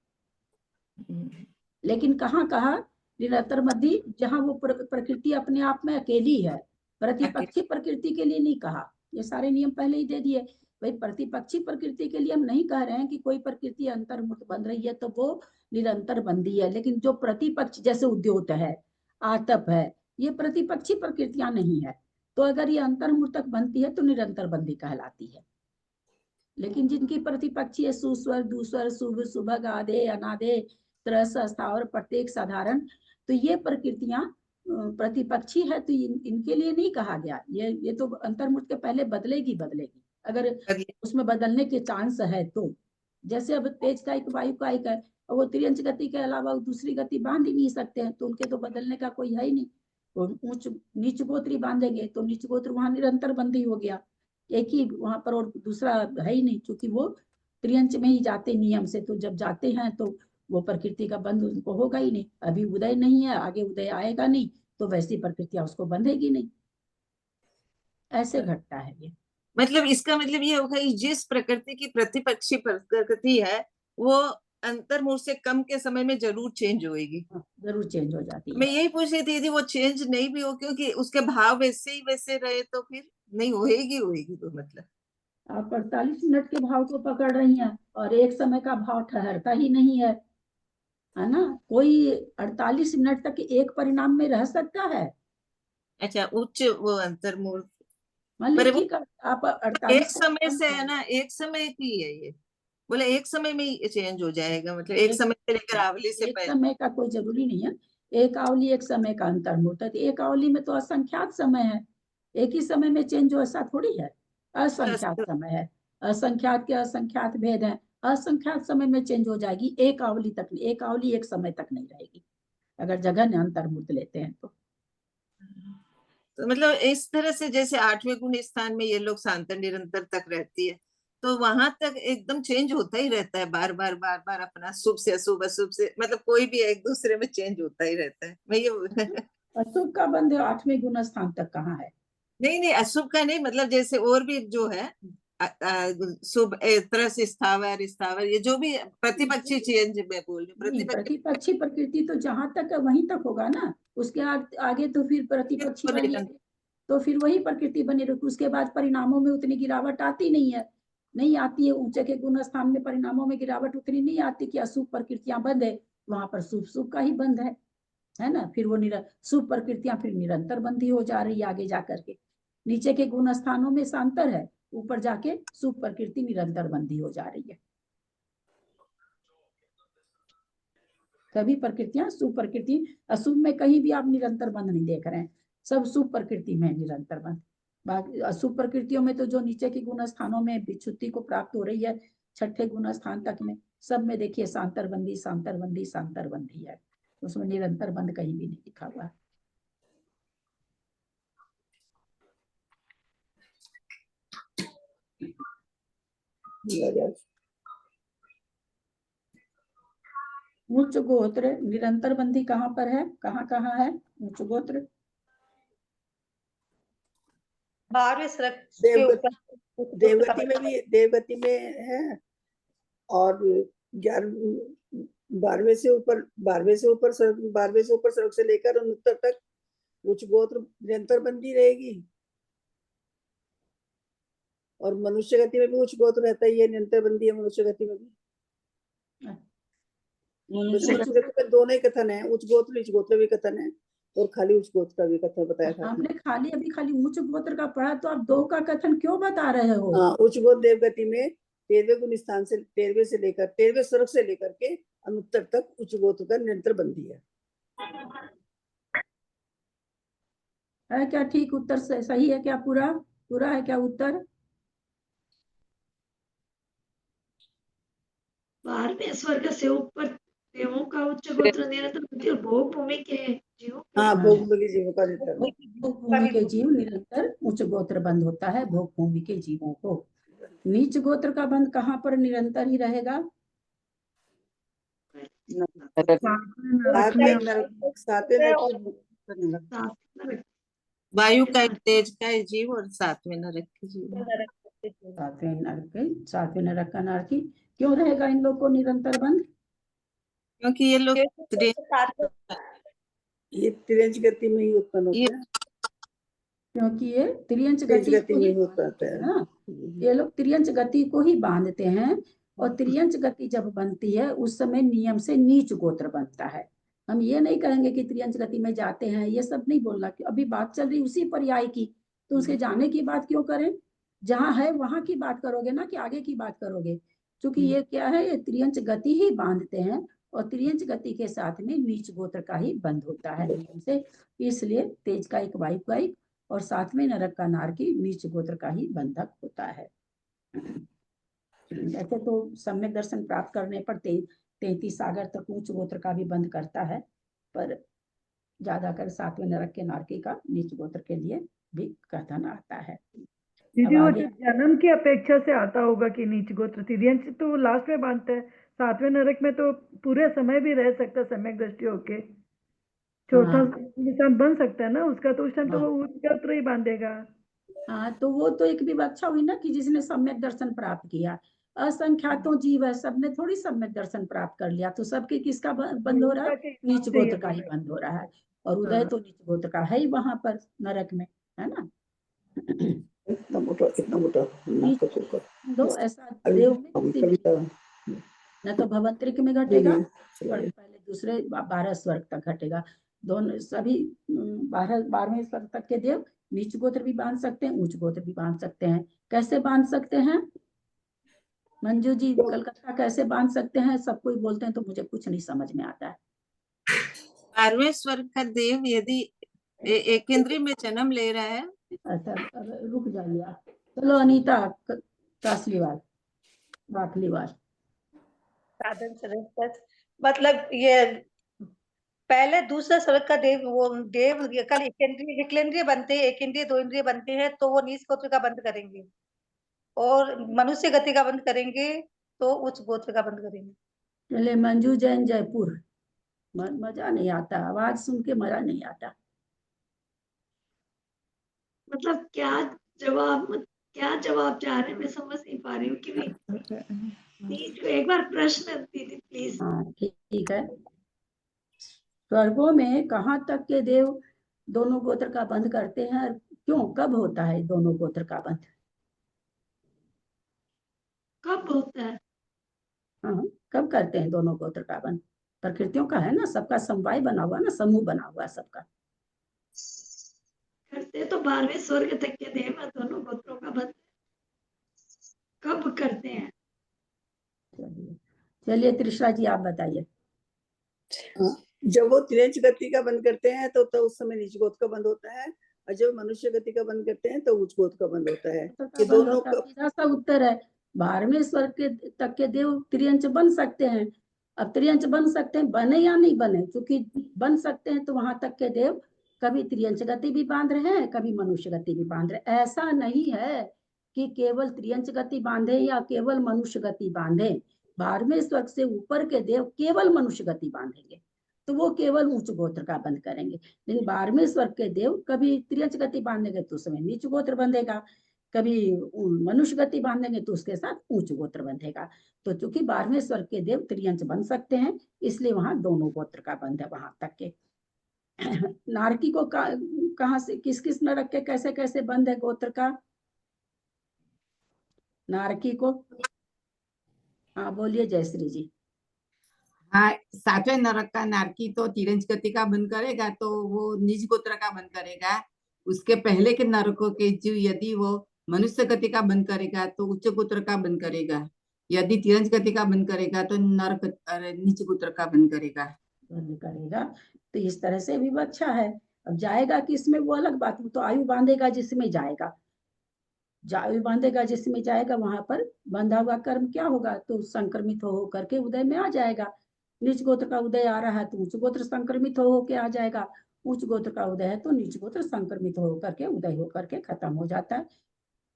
लेकिन कहाँ कहा निरंतर बंदी? जहां वो प्रकृति अपने आप में अकेली है, प्रतिपक्षी प्रकृति के लिए नहीं कहा। ये सारे नियम पहले ही दे दिए। भाई प्रतिपक्षी प्रकृति के लिए हम नहीं कह रहे हैं कि कोई प्रकृति अंतर्मुहूर्त बन रही है तो वो निरंतर बंदी है, लेकिन जो प्रतिपक्ष जैसे उद्योत है, आतप है, ये प्रतिपक्षी प्रकृतियां नहीं है। तो अगर ये अंतर्मुहूर्त तक बनती है तो निरंतर बंदी कहलाती है। लेकिन जिनकी प्रतिपक्षी है, सुस्वर, दुस्वर, शुभ, सुभग, आधे, अनाधे, त्रस, स्थावर, प्रत्येक, साधारण, तो ये प्रकृतियां प्रतिपक्षी है, तो इनके लिए नहीं कहा गया। ये तो अंतर्मुहूर्त के पहले बदलेगी बदलेगी, अगर उसमें बदलने के चांस है तो। जैसे अब तेज कायिक वायु कायिक है, और वो त्रियंच गति के अलावा दूसरी गति बांध ही नहीं सकते हैं, तो उनके तो बदलने का कोई है ही नहीं। तो ऊंच नीच गोत्री बांधेंगे तो नीच गोत्र वहां निरंतर बंदी हो गया, एक ही वहां पर, और दूसरा है ही नहीं, क्योंकि वो त्रियंच में ही जाते नियम से। तो जब जाते हैं तो वो प्रकृति का बंध उनको होगा ही नहीं। अभी उदय नहीं है, आगे उदय आएगा नहीं, तो वैसी प्रकृतियां उसको बंधेगी नहीं। ऐसे घटता है ये। मतलब इसका मतलब ये होगा कि जिस प्रकृति की प्रतिपक्षी प्रकृति है वो अंतर्मुहूर्त से कम के समय में जरूर चेंज होएगी। जरूर चेंज हो जाती है। मैं यही पूछ रही थी यदि वो चेंज नहीं भी हो, क्योंकि उसके भाव वैसे ही वैसे रहे तो फिर नहीं होएगी होएगी तो मतलब आप 48 मिनट के भाव को पकड़ रही हैं और एक समय का भाव ठहरता ही नहीं है, है ना? कोई 48 मिनट तक एक परिणाम में रह सकता है? अच्छा, उच्च वो अंतर्मुहूर्त मान पर ली वो ठीक है, आप एक 48 समय से है ना, एक समय की है ये, बोले एक समय में ही चेंज हो जाएगा, मतलब एक समय से लेकर आवली से एक पहले। समय का कोई जरूरी नहीं है। एक आवली एक समय का अंतर्मुहूर्त है, एक आवली में तो असंख्यात समय है, एक ही समय में चेंज हो ऐसा थोड़ी है। असंख्यात समय है, असंख्यात के असंख्यात भेद है, असंख्यात समय में चेंज हो जाएगी। एक आवली तक, एक आवली एक समय तक नहीं रहेगी अगर जगह अंतर्मुहूर्त लेते हैं तो। तो मतलब इस तरह से जैसे 8वें गुण स्थान में ये लोग सांतर निरंतर तक रहती है, तो वहां तक एकदम चेंज होता ही रहता है, बार बार बार बार अपना शुभ से अशुभ, अशुभ से, मतलब कोई भी एक दूसरे में चेंज होता ही रहता है। मैं ये अशुभ का बंध 8वें गुण स्थान तक कहाँ है? नहीं नहीं, अशुभ का नहीं, मतलब जैसे और भी जो है शुभ, त्रस, स्थावर, स्थावर, ये जो भी प्रतिपक्षी चेंज मैं बोल रही हूँ, नहीं, प्रतिपक्षी प्रकृति तो जहां तक है वहीं तक होगा ना, उसके आगे तो फिर प्रतिपक्षी वाली है, तो फिर वही प्रकृति बनी रहेगी। उसके बाद परिणामों में उतनी गिरावट आती नहीं है, नहीं आती है। ऊंचे के गुण स्थान में परिणामों में गिरावट उतनी नहीं आती कि अशुभ प्रकृतियां बंद है, वहां पर शुभ शुभ का ही बंद है ना। फिर वो शुभ प्रकृतियां फिर निरंतर बंदी हो जा रही है आगे जा करके। नीचे के गुण स्थानों में शांतर है, ऊपर जाके शुभ प्रकृति निरंतर बंदी हो जा रही है। सभी प्रकृतियां शुभ प्रकृति, अशुभ में कहीं भी आप निरंतर बंद नहीं देख रहे हैं, सब शुभ प्रकृति में निरंतर बंद। बाकी अशुभ प्रकृतियों में तो जो नीचे के गुण स्थानों में विच्युति को प्राप्त हो रही है, छठे गुण स्थान तक में, सब में देखिए शांतर बंदी शांतर बंदी शांतर बंदी है, उसमें निरंतर बंद कहीं भी नहीं लिखा हुआ। उच्च गोत्र निरंतर बंदी कहाँ पर है, कहाँ कहाँ है उच्च गोत्र? 12वें सर्ग के ऊपर देवगति में भी, देवगति में है, और 12वें से ऊपर, 12वें से ऊपर सर्ग से लेकर उत्तर तक उच्च गोत्र निरंतर बंदी रहेगी। और मनुष्य गति में भी उच्च गोत्र रहता ही है, निरंतर बंदी है मनुष्य गति में भी। मनुष्य गति में दोनों ही कथन है, उच्च गोत्र नीच गोत्र भी कथन है, और खाली उच्च गोत्र का भी कथन बताया था आपने खाली अभी खाली उच्च गोत्र का पढ़ा, तो आप दो का कथन क्यों बता रहे हो? हाँ, उच्च गोत्र देवगति में 13वें गुण स्थान से 13वें सर्ग से लेकर के अनुत्तर तक उच्च गोत्र का निरंतर बंदी है क्या ठीक उत्तर सही है क्या? पूरा पूरा है क्या उत्तर? 12वें स्वर्ग से ऊपर देवों का उच्च गोत्र निरंतर बंदी और भोग भूमि के जीवों हाँ, भोग भूमि के जीवों का निरंतर, भोग भूमि के जीव निरंतर उच्च गोत्र बंद होता है भोग भूमि के जीवों को। नीच गोत्र का बंद कहाँ पर निरंतर ही रहेगा? वायु का, तेज का जीव और 7वें नरक के जीव। 7वें नरक का नारकी क्यों रहेगा इन लोग को निरंतर बंद? क्योंकि ये लोग ये तिर्यंच गति में ही उत्पन्न होता है, क्योंकि ये तिर्यंच गति में होता है ना, ये लोग तिर्यंच गति को ही बांधते हैं। और तिर्यंच गति जब बनती है उस समय नियम से नीच गोत्र बनता है। हम ये नहीं कहेंगे कि तिर्यंच गति में जाते हैं, ये सब नहीं बोलना, अभी बात चल रही उसी पर्याय की, तो उसके जाने की बात क्यों करें? जहाँ है वहां की बात करोगे ना, कि आगे की बात करोगे? क्योंकि ये क्या है, ये तिर्यंच गति ही बांधते हैं, और तिर्यंच गति के साथ में नीच गोत्र का ही बंद होता है नियम से। इसलिए तेज का एक वायु का एक और 7वें नरक का नारकी नीच गोत्र का ही बंधक होता है। ऐसे तो सम्यक दर्शन प्राप्त करने पर 33 सागर तक उच्च गोत्र का भी बंद करता है, पर ज्यादातर 7वें नरक के नारकी का नीच गोत्र के लिए भी कथन आता है। दीदी वो जन्म की अपेक्षा से आता होगा कि नीच गोत्र तिर्यंच तो लास्ट में बांधते हैं, 7वें नरक में तो पूरे समय भी रह सकता है सम्यक दृष्टि होके, चौथा निशान बन सकता है ना उसका, तो उस टाइम तो वो उच्च गोत्र ही बांधेगा। हाँ, तो वो तो एक विवक्षा हुई ना कि जिसने सम्यक दर्शन प्राप्त किया। असंख्यातों जीव है, सबने थोड़ी सम्यक दर्शन प्राप्त कर लिया, तो सबके किसका बंद हो रहा है? नीच गोत्र का ही बंद हो रहा है। और उदय तो नीच गोत्र का है ही वहां पर नरक में, है ना। इतना मोटा दो ऐसा देव में न तो भवंतरिक में घटेगा, और पहले दूसरे 12 स्वर्ग तक घटेगा। दोनों सभी 12वें स्वर्ग तक के देव नीच गोत्र भी बांध सकते हैं, उच्च गोत्र भी बांध सकते हैं। कैसे बांध सकते हैं मंजू जी? कलकत्ता कैसे बांध सकते हैं? सब कोई बोलते हैं तो मुझे कुछ नहीं समझ में आता है। 12वें स्वर्ग का देव यदि एक इंद्रिय में जन्म ले रहा है, अच्छा रुक जाइए आप। चलो अनीता कासलीवाल बाखलीवाल। साधन सर्ग मतलब ये पहले दूसरा स्वर्ग का देव, वो देव कल विकलेंद्रिय बनते हैं, एक इंद्रिय दो इंद्रिय बनते हैं, तो वो नीच गोत्र का बंद करेंगे, और मनुष्य गति का बंद करेंगे तो उच्च गोत्र का बंद करेंगे। चले मंजू जैन जयपुर। मजा नहीं आता, आवाज सुन के मजा नहीं आता। मतलब क्या जवाब चाह रहे हैं, मैं समझ नहीं पा रही हूँ कि नीच को एक बार प्रश्न दीदी प्लीज। हाँ ठीक है। स्वर्गों में कहाँ तक के देव दोनों गोत्र का बंध करते हैं और क्यों, कब होता है दोनों गोत्र का बंध? कब होता है? हाँ, कब करते हैं दोनों गोत्र का बंध? प्रकृतियों का है ना, सबका समवाय बना हुआ ना, समूह बना हुआ है सबका। करते तो 12वें स्वर्ग तक के देव हैं, दोनों गोत्रों का बंध कब करते हैं? चलिए त्रिशा जी आप बताइए। जब वो त्रियंच गति का बंद करते हैं तो उस समय नीच गोत्र का बंद होता है, और जब मनुष्य गति का बंद करते हैं तो उच्च गोत्र का बंद होता है। ये दोनों का सीधा सा उत्तर है, 12वें स्वर्ग के तक के देव त्रियंच बन सकते हैं। अब त्रियंच बन सकते हैं, बने या नहीं बने, क्योंकि बन सकते हैं तो वहां तक के देव कभी त्रियंच गति भी बांध रहे हैं, कभी मनुष्य गति भी बांध रहे हैं। ऐसा नहीं है कि केवल त्रियंच गति बांधे या केवल मनुष्य गति बांधे। 12वें स्वर्ग से ऊपर के देव केवल मनुष्य गति बांधेंगे तो वो केवल उच्च गोत्र का बंध करेंगे। लेकिन 12वें स्वर्ग के देव कभी त्रियंच गति बांधेंगे तो उसमें नीच गोत्र बंधेगा, कभी मनुष्य गति बांधेंगे तो उसके साथ उच्च गोत्र बंधेगा। तो चूंकि 12वें स्वर्ग के देव त्रियंच बन सकते हैं, इसलिए वहां दोनों गोत्र का बंध है वहां तक के। नारकी को कहाँ से, किस किस नरक के कैसे कैसे बंध है गोत्र का? नारकी को, हाँ बोलिए जयश्री जी। हाँ, 7वें नरक का नारकी तो तिरंज गति का बंद करेगा तो वो निज गोत्र का बंद करेगा। उसके पहले के नरकों के जीव यदि वो मनुष्य गति का बंद करेगा तो उच्च गोत्र का बंद करेगा, यदि तिरंज गति का बंद करेगा तो नरक नीच गोत्र का बंद करेगा। बंद करेगा। तो इस तरह से भी अच्छा है। अब जाएगा कि इसमें वो अलग बात, वो तो आयु बांधेगा जिसमें जाएगा, आयु बांधेगा जिसमें जाएगा वहां पर बंधा हुआ कर्म क्या होगा, तो संक्रमित हो करके उदय में आ जाएगा। नीच गोत्र का उदय आ रहा है तो उच्च गोत्र संक्रमित हो के आ जाएगा, उच्च गोत्र का उदय है तो नीच गोत्र संक्रमित हो करके उदय हो करके खत्म हो जाता है।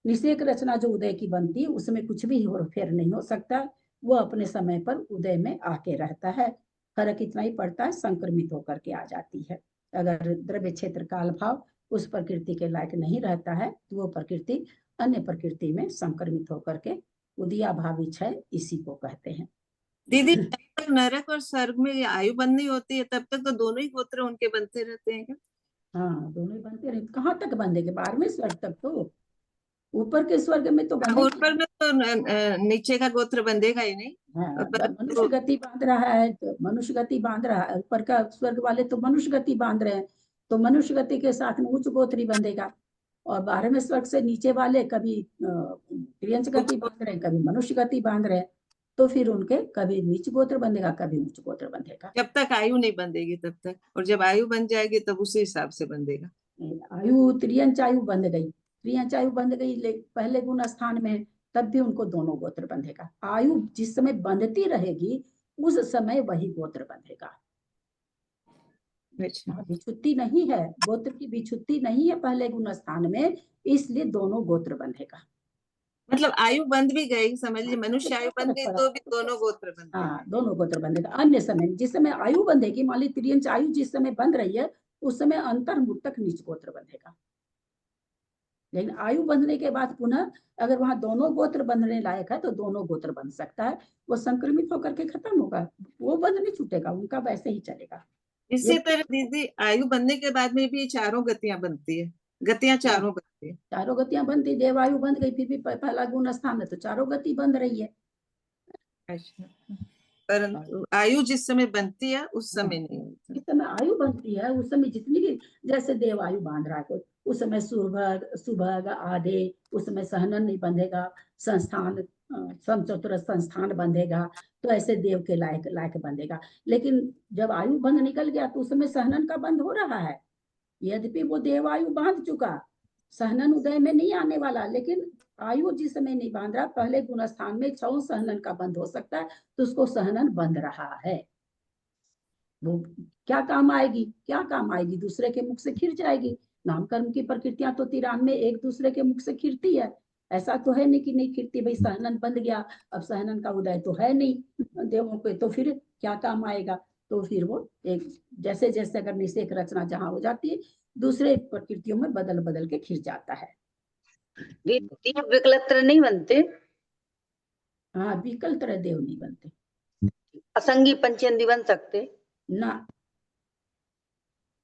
निषेक रचना जो उदय की बनती है उसमें कुछ भी फेर नहीं हो सकता, वो अपने समय पर उदय में आके रहता है। फर्क इतना ही पड़ता है, संक्रमित होकर के आ जाती है। अगर द्रव्य क्षेत्र काल भाव उस प्रकृति के लायक नहीं रहता है तो वो प्रकृति अन्य प्रकृति में संक्रमित होकर के उदिया भावी क्षय इसी को कहते हैं। दीदी, जब तक नरक और स्वर्ग में ये आयु बंधनी होती है तब तक तो दोनों ही गोत्र उनके बनते रहते हैं क्या? हाँ दोनों ही बनते रहते। कहाँ तक बंधेंगे? 12वें स्वर्ग तक। तो ऊपर के स्वर्ग में तो बंधेंगे। ऊपर में तो नीचे का गोत्र बंधेगा ही नहीं। हाँ, पर मनुष्य गति बांध रहा है तो मनुष्य गति बांध रहा है, ऊपर का स्वर्ग वाले तो मनुष्य गति बांध रहे हैं तो मनुष्य गति के साथ में उच्च गोत्री बंधेगा। और 12वें स्वर्ग से नीचे वाले कभी त्रियंच गति बांध रहे हैं, कभी मनुष्य गति बांध रहे हैं, तो फिर उनके कभी नीच गोत्र बंधेगा कभी उच्च गोत्र बंधेगा। जब तक आयु नहीं बंधेगी तब तक, और जब आयु बन जाएगी तब उसी हिसाब से बंधेगा। आयु त्रियंच आयु बंध गई, त्रियंच आयु बंध गई पहले गुण स्थान में, तब भी उनको दोनों गोत्र बंधेगा। आयु जिस समय बंधती रहेगी उस समय वही गोत्र बंधेगा। विच्छुत्ति नहीं है, गोत्र की विच्छुत्ति नहीं है पहले गुण स्थान में, इसलिए दोनों गोत्र बंधेगा। मतलब आयु बंध भी गई, समझ लीजिए मनुष्य आयु बन गई तो भी दोनों गोत्र बंधेगा। हाँ दोनों गोत्र बंधेगा। अन्य समय जिस समय आयु बंधेगी, मान ली त्रियंच आयु जिस समय बंध रही है उस समय अंतर्मुक्तक नीच गोत्र बंधेगा। लेकिन आयु बंधने के बाद पुनः अगर वहां दोनों गोत्र बंधने लायक है तो दोनों गोत्र बन सकता है। वो संक्रमित होकर के खत्म होगा, वो बंध नहीं छूटेगा, उनका वैसे ही चलेगा। इसी तरह दीदी आयु बनने के बाद में भी चारों गतियां बनती है, गतियां चारों बनती है। चारों गतियां बनती, देवायु बंध गई फिर भी पहला गुण स्थान है तो चारों गति बंध रही है। अच्छा, परंतु आयु जिस समय बनती है उस समय नहीं होती। जिस समय आयु बनती है उस समय जितनी भी, जैसे देवायु बांध रहा है कोई, उस समय सुभग आधे, उस समय सहनन नहीं बंधेगा, संस्थान समचतुर संस्थान बंधेगा, तो ऐसे देव के लायक लायक बंधेगा। लेकिन जब आयु बंध निकल गया तो उस समय सहनन का बंध हो रहा है, यद्यपि वो देवायु बांध चुका, सहनन उदय में नहीं आने वाला, लेकिन आयु जिस समय नहीं बांध रहा, पहले गुण स्थान में छह सहनन का बंध हो सकता है तो उसको सहनन बंध रहा है। वो क्या काम आएगी, क्या काम आएगी? दूसरे के मुख से खिर जाएगी। नाम कर्म की प्रकृतियां तो 93 एक दूसरे के मुख से खिरती है, ऐसा तो है नहीं कि नहीं खिरती। भाई सहनन बंध गया, अब सहनन का उदय तो है नहीं देवों के, तो फिर क्या काम आएगा? तो फिर वो एक जैसे जैसे अगर निषेक रचना जहां हो जाती है दूसरे प्रकृतियों में बदल बदल के खिंच जाता है। देव विकलत्र नहीं बनते? हाँ, विकल तरह देव नहीं बनते। असंगी पंचेंद्री बन सकते? ना,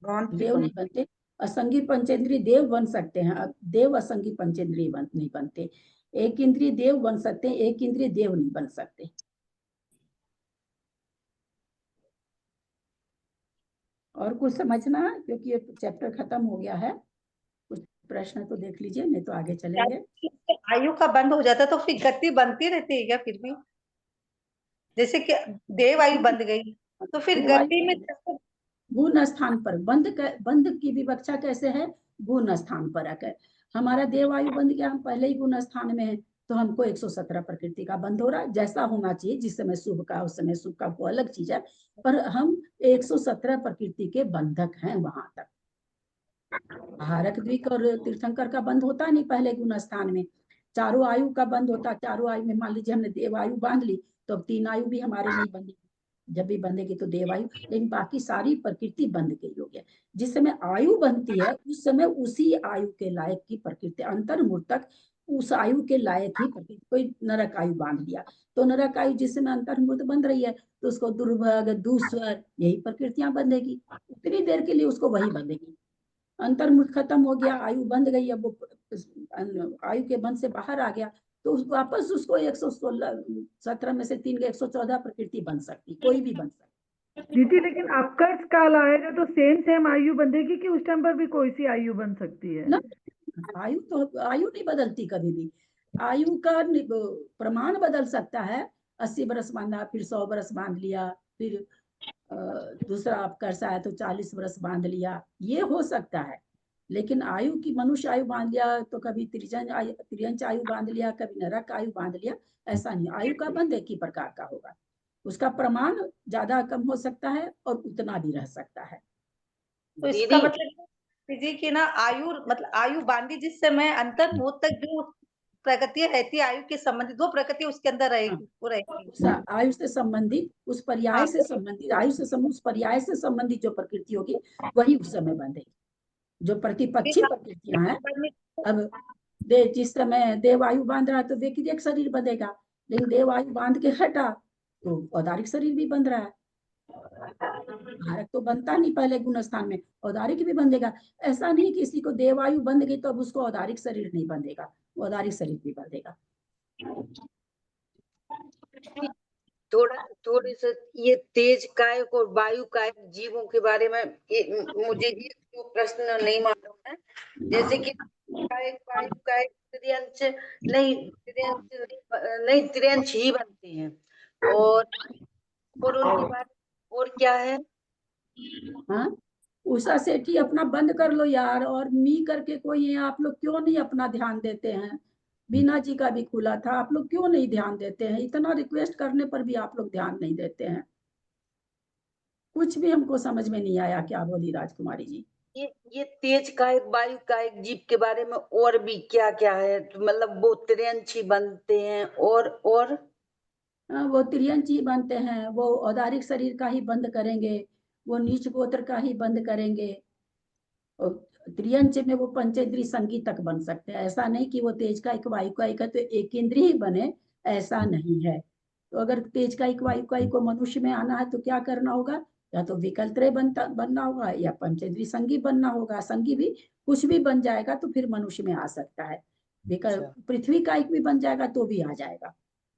देव नहीं बनते। असंगी पंचेंद्री देव बन सकते हैं, अब देव असंगी पंचेंद्री नहीं बनते। एक इंद्रिय देव बन सकते हैं, एक इंद्रिय देव नहीं बन सकते। और कुछ समझना, क्योंकि ये चैप्टर खत्म हो गया है। कुछ प्रश्न तो देख लीजिए, नहीं तो आगे चलेंगे। आयु का बंद हो जाता है तो फिर गति बनती रहती है क्या फिर भी? जैसे कि देव आयु बंद गई तो फिर देव आयु गति में गुण स्थान पर बंध की विवक्षा कैसे है? गुण स्थान पर आकर हमारा देव आयु बंद गया, हम पहले ही गुण स्थान में है, तो हमको 117 प्रकृति का बंद हो रहा है। जैसा होना चाहिए, जिस समय शुभ का उस समय शुभ का, वो अलग चीज है, पर हम 117 प्रकृति के बंधक हैं वहां तक। हारक द्विक और तीर्थंकर का बंद होता नहीं पहले गुण स्थान में। चारों आयु का बंद होता, चारों आयु में मान लीजिए हमने देव आयु बांध ली, तो अब 3 आयु भी हमारे नहीं बंधी। जब भी बंधेगी तो देव आयु, लेकिन बाकी सारी प्रकृति बंध गई हो गया। जिस समय आयु बनती है उस समय उसी आयु के लायक की प्रकृति, अंतर्मूर्तक उस आयु के लायक ही प्रकृति। कोई नरक आयु बांध लिया, तो नरक आयु जिस समय अंतर्मूर्त बंध रही है, तो उसको दुर्भग दूसर यही प्रकृतियां बंधेगी, उतनी देर के लिए उसको वही बंधेगी। अंतर्मुख खत्म हो गया, आयु बंध गई, अब वो आयु के बंध से बाहर आ गया, तो वापस उसको 117 में से 3 के 114 प्रकृति बन सकती, कोई भी बन सकती। दीदी लेकिन अपकर्ष काल आएगा तो सेम आयु बंधेगी कि उस टाइम पर भी कोई सी आयु बन सकती है? ना, आयु तो आयु नहीं बदलती कभी भी। आयु का प्रमाण बदल सकता है। 80 बरस बांधा, फिर 100 बरस बांध लिया, फिर दूसरा अपकर्ष आया तो 40 बरस बांध लिया, ये हो सकता है। लेकिन आयु की मनुष्य आयु बांध लिया तो कभी त्रियंच आयु बांध लिया, कभी नरक आयु बांध लिया, ऐसा नहीं। आयु का बंध एक ही प्रकार का होगा, उसका प्रमाण ज्यादा कम हो सकता है और उतना भी रह सकता है। तो इसका मतलब जी की ना आयु मतलब आयु बांधी जिस समय अंतर्मुख तक जो प्रकृति रहती है आयु के संबंधित, वो प्रकृति उसके अंदर रहेगी, वो रहेगी। आयु से संबंधित, उस पर्याय से संबंधित, आयु से उस पर्याय से संबंधित जो प्रकृति होगी वही उस समय बंधेगी। जो प्रतिपक्षी प्रकृतियां हैं, अब जिस समय देव आयु बांध रहा है तो व्यक्ति शरीर बंधेगा, लेकिन देव आयु बांध के हटा तो औदारिक शरीर भी बंध रहा है। भारत तो बनता नहीं पहले गुण स्थान में, औदारिक भी बंधेगा। ऐसा नहीं कि किसी को देवायु बंध गई तो अब उसको औदारिक शरीर नहीं बंधेगा, औदारिक शरीर भी बंधेगा। थोड़ी से ये तेज कायक और वायु कायक जीवों के बारे में मुझे ये तो प्रश्न नहीं मालूम है। जैसे कि कायक वायु कायक त्रियंश नहीं त्रियंश ही बनते हैं, और उनके बारे और क्या है? हाँ, उषा सेठी अपना बंद कर लो यार, और मी करके कोई है, आप लोग क्यों नहीं अपना ध्यान देते हैं? बीना जी का भी खुला था, आप लोग क्यों नहीं ध्यान देते हैं? इतना रिक्वेस्ट करने पर भी आप लोग ध्यान नहीं देते हैं। कुछ भी हमको समझ में नहीं आया, क्या बोली राजकुमारी जी? ये तेज कायक वायु कायक जीव के बारे में और भी क्या क्या है? तो मतलब वो त्रियंशी बनते हैं और वो त्रियंशी बनते हैं, वो औदारिक शरीर का ही बंद करेंगे, वो नीच गोत्र का ही बंद करेंगे। त्रियंच में वो पंचेंद्रीय संगी तक बन सकते हैं। ऐसा नहीं कि वो तेज का एक वायु का एक है तो एक इंद्रिय ही बने, ऐसा नहीं है। तो अगर तेज का एक वायु का एक को मनुष्य में आना है तो क्या करना होगा? या तो विकल्त्रय बनना होगा या पंचेंद्रीय संगी बनना होगा। संगी भी कुछ भी बन जाएगा तो फिर मनुष्य में आ सकता है। विकल्प पृथ्वी का एक भी बन जाएगा तो भी आ जाएगा,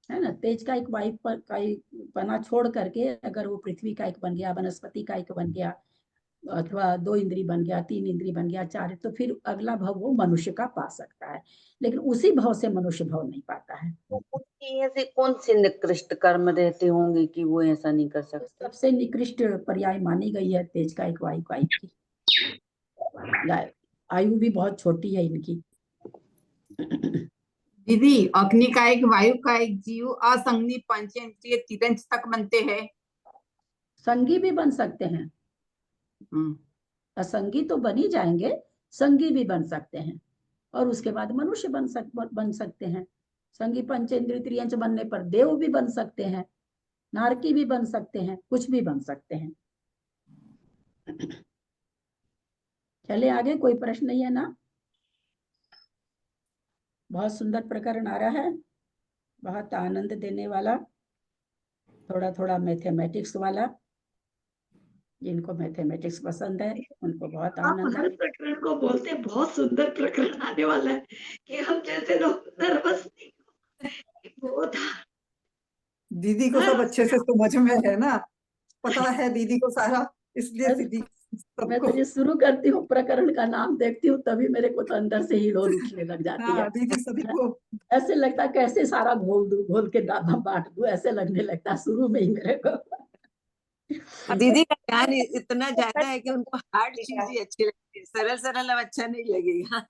है ना। तेज का एक वायु का एक बना छोड़ करके अगर वो पृथ्वी का एक बन गया, वनस्पति का एक बन गया, अथवा 2 इंद्री बन गया, 3 इंद्री बन गया, 4, तो फिर अगला भव वो मनुष्य का पा सकता है, लेकिन उसी भव से मनुष्य भव नहीं पाता है। तो ऐसे कौन से निकृष्ट कर्म रहते होंगे कि वो ऐसा नहीं कर सकते? सबसे निकृष्ट पर्याय मानी गई है तेज का एक वायु का एक की। आयु भी बहुत छोटी है इनकी। दीदी अग्नि का एक वायु का एक जीव असंगी पंचेंद्रिय तिरंज तक बनते हैं। संगी भी बन सकते हैं, असंगी तो बन ही जाएंगे, संगी भी बन सकते हैं, और उसके बाद मनुष्य बन सकते हैं। संगी पंचेंद्रिय त्रियंच बनने पर देव भी बन सकते हैं, नारकी भी बन सकते हैं, कुछ भी बन सकते हैं। चले आगे, कोई प्रश्न नहीं है ना? बहुत सुंदर प्रकरण आ रहा है, बहुत आनंद देने वाला, थोड़ा थोड़ा मैथमेटिक्स वाला। जिनको मैथमेटिक्स पसंद है उनको बहुत आप आनंद हर है। प्रकरण को बोलते हैं बहुत सुंदर प्रकरण आने वाला है कि हम जैसे लोग नर्वस नहीं हो। बहुत दीदी को सब अच्छे से समझ में है ना, पता है दीदी को सारा, इसलिए दीदी मैं सबको। तो ये शुरू करती हूँ, प्रकरण का नाम देखती हूँ, तभी मेरे को तो अंदर से ही रोल उठने लग जाती है। हाँ दीदी सभी को। ऐसे लगता है कैसे सारा घोल दूं, घोल के बांट दूं, ऐसे लगने लगता है शुरू में ही मेरे को। दीदी का ज्ञान इतना ज्यादा है कि उनको हार्ड चीज ही अच्छी लगती है, सरल सरल अब अच्छा नहीं लगेगा।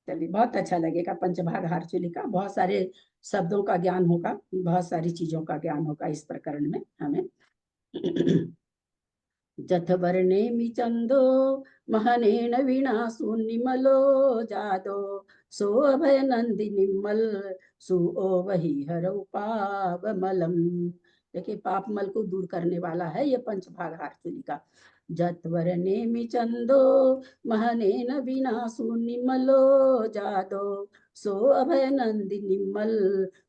चलिए, बहुत अच्छा लगेगा। पंचभाग हारचूली का बहुत सारे शब्दों का ज्ञान होगा, बहुत सारी चीजों का ज्ञान होगा इस प्रकरण में हमें। जठवर्णेमि चंदो महनेन वीणा सुनिमलो जादो सो अभय नंदि निम्मल सुओ वही हरौ पावमलम। देखिए, पापमल को दूर करने वाला है ये पंचभाग हारचूली का। जठवर्णेमि चंदो महनेन वीणा सुनिमलो जादो सो अभय नंदि निम्मल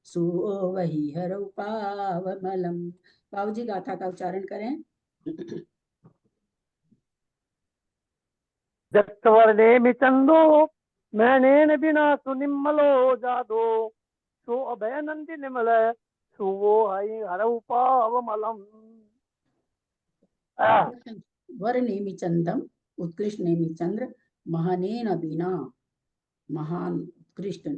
सुओ वही हरौ पावमलम। बाबूजी गाथा का उच्चारण करें। जत्वर्णेमि चंदो मैनेन बिना सुनिम्मलो जादो सो अभय नंदि निमल सुवो हई हरौ पावमलम। वर नेमि चंदम, उत्कृष्ट नेमि चंद्र, महानेन बीना, महान उत्कृष्ट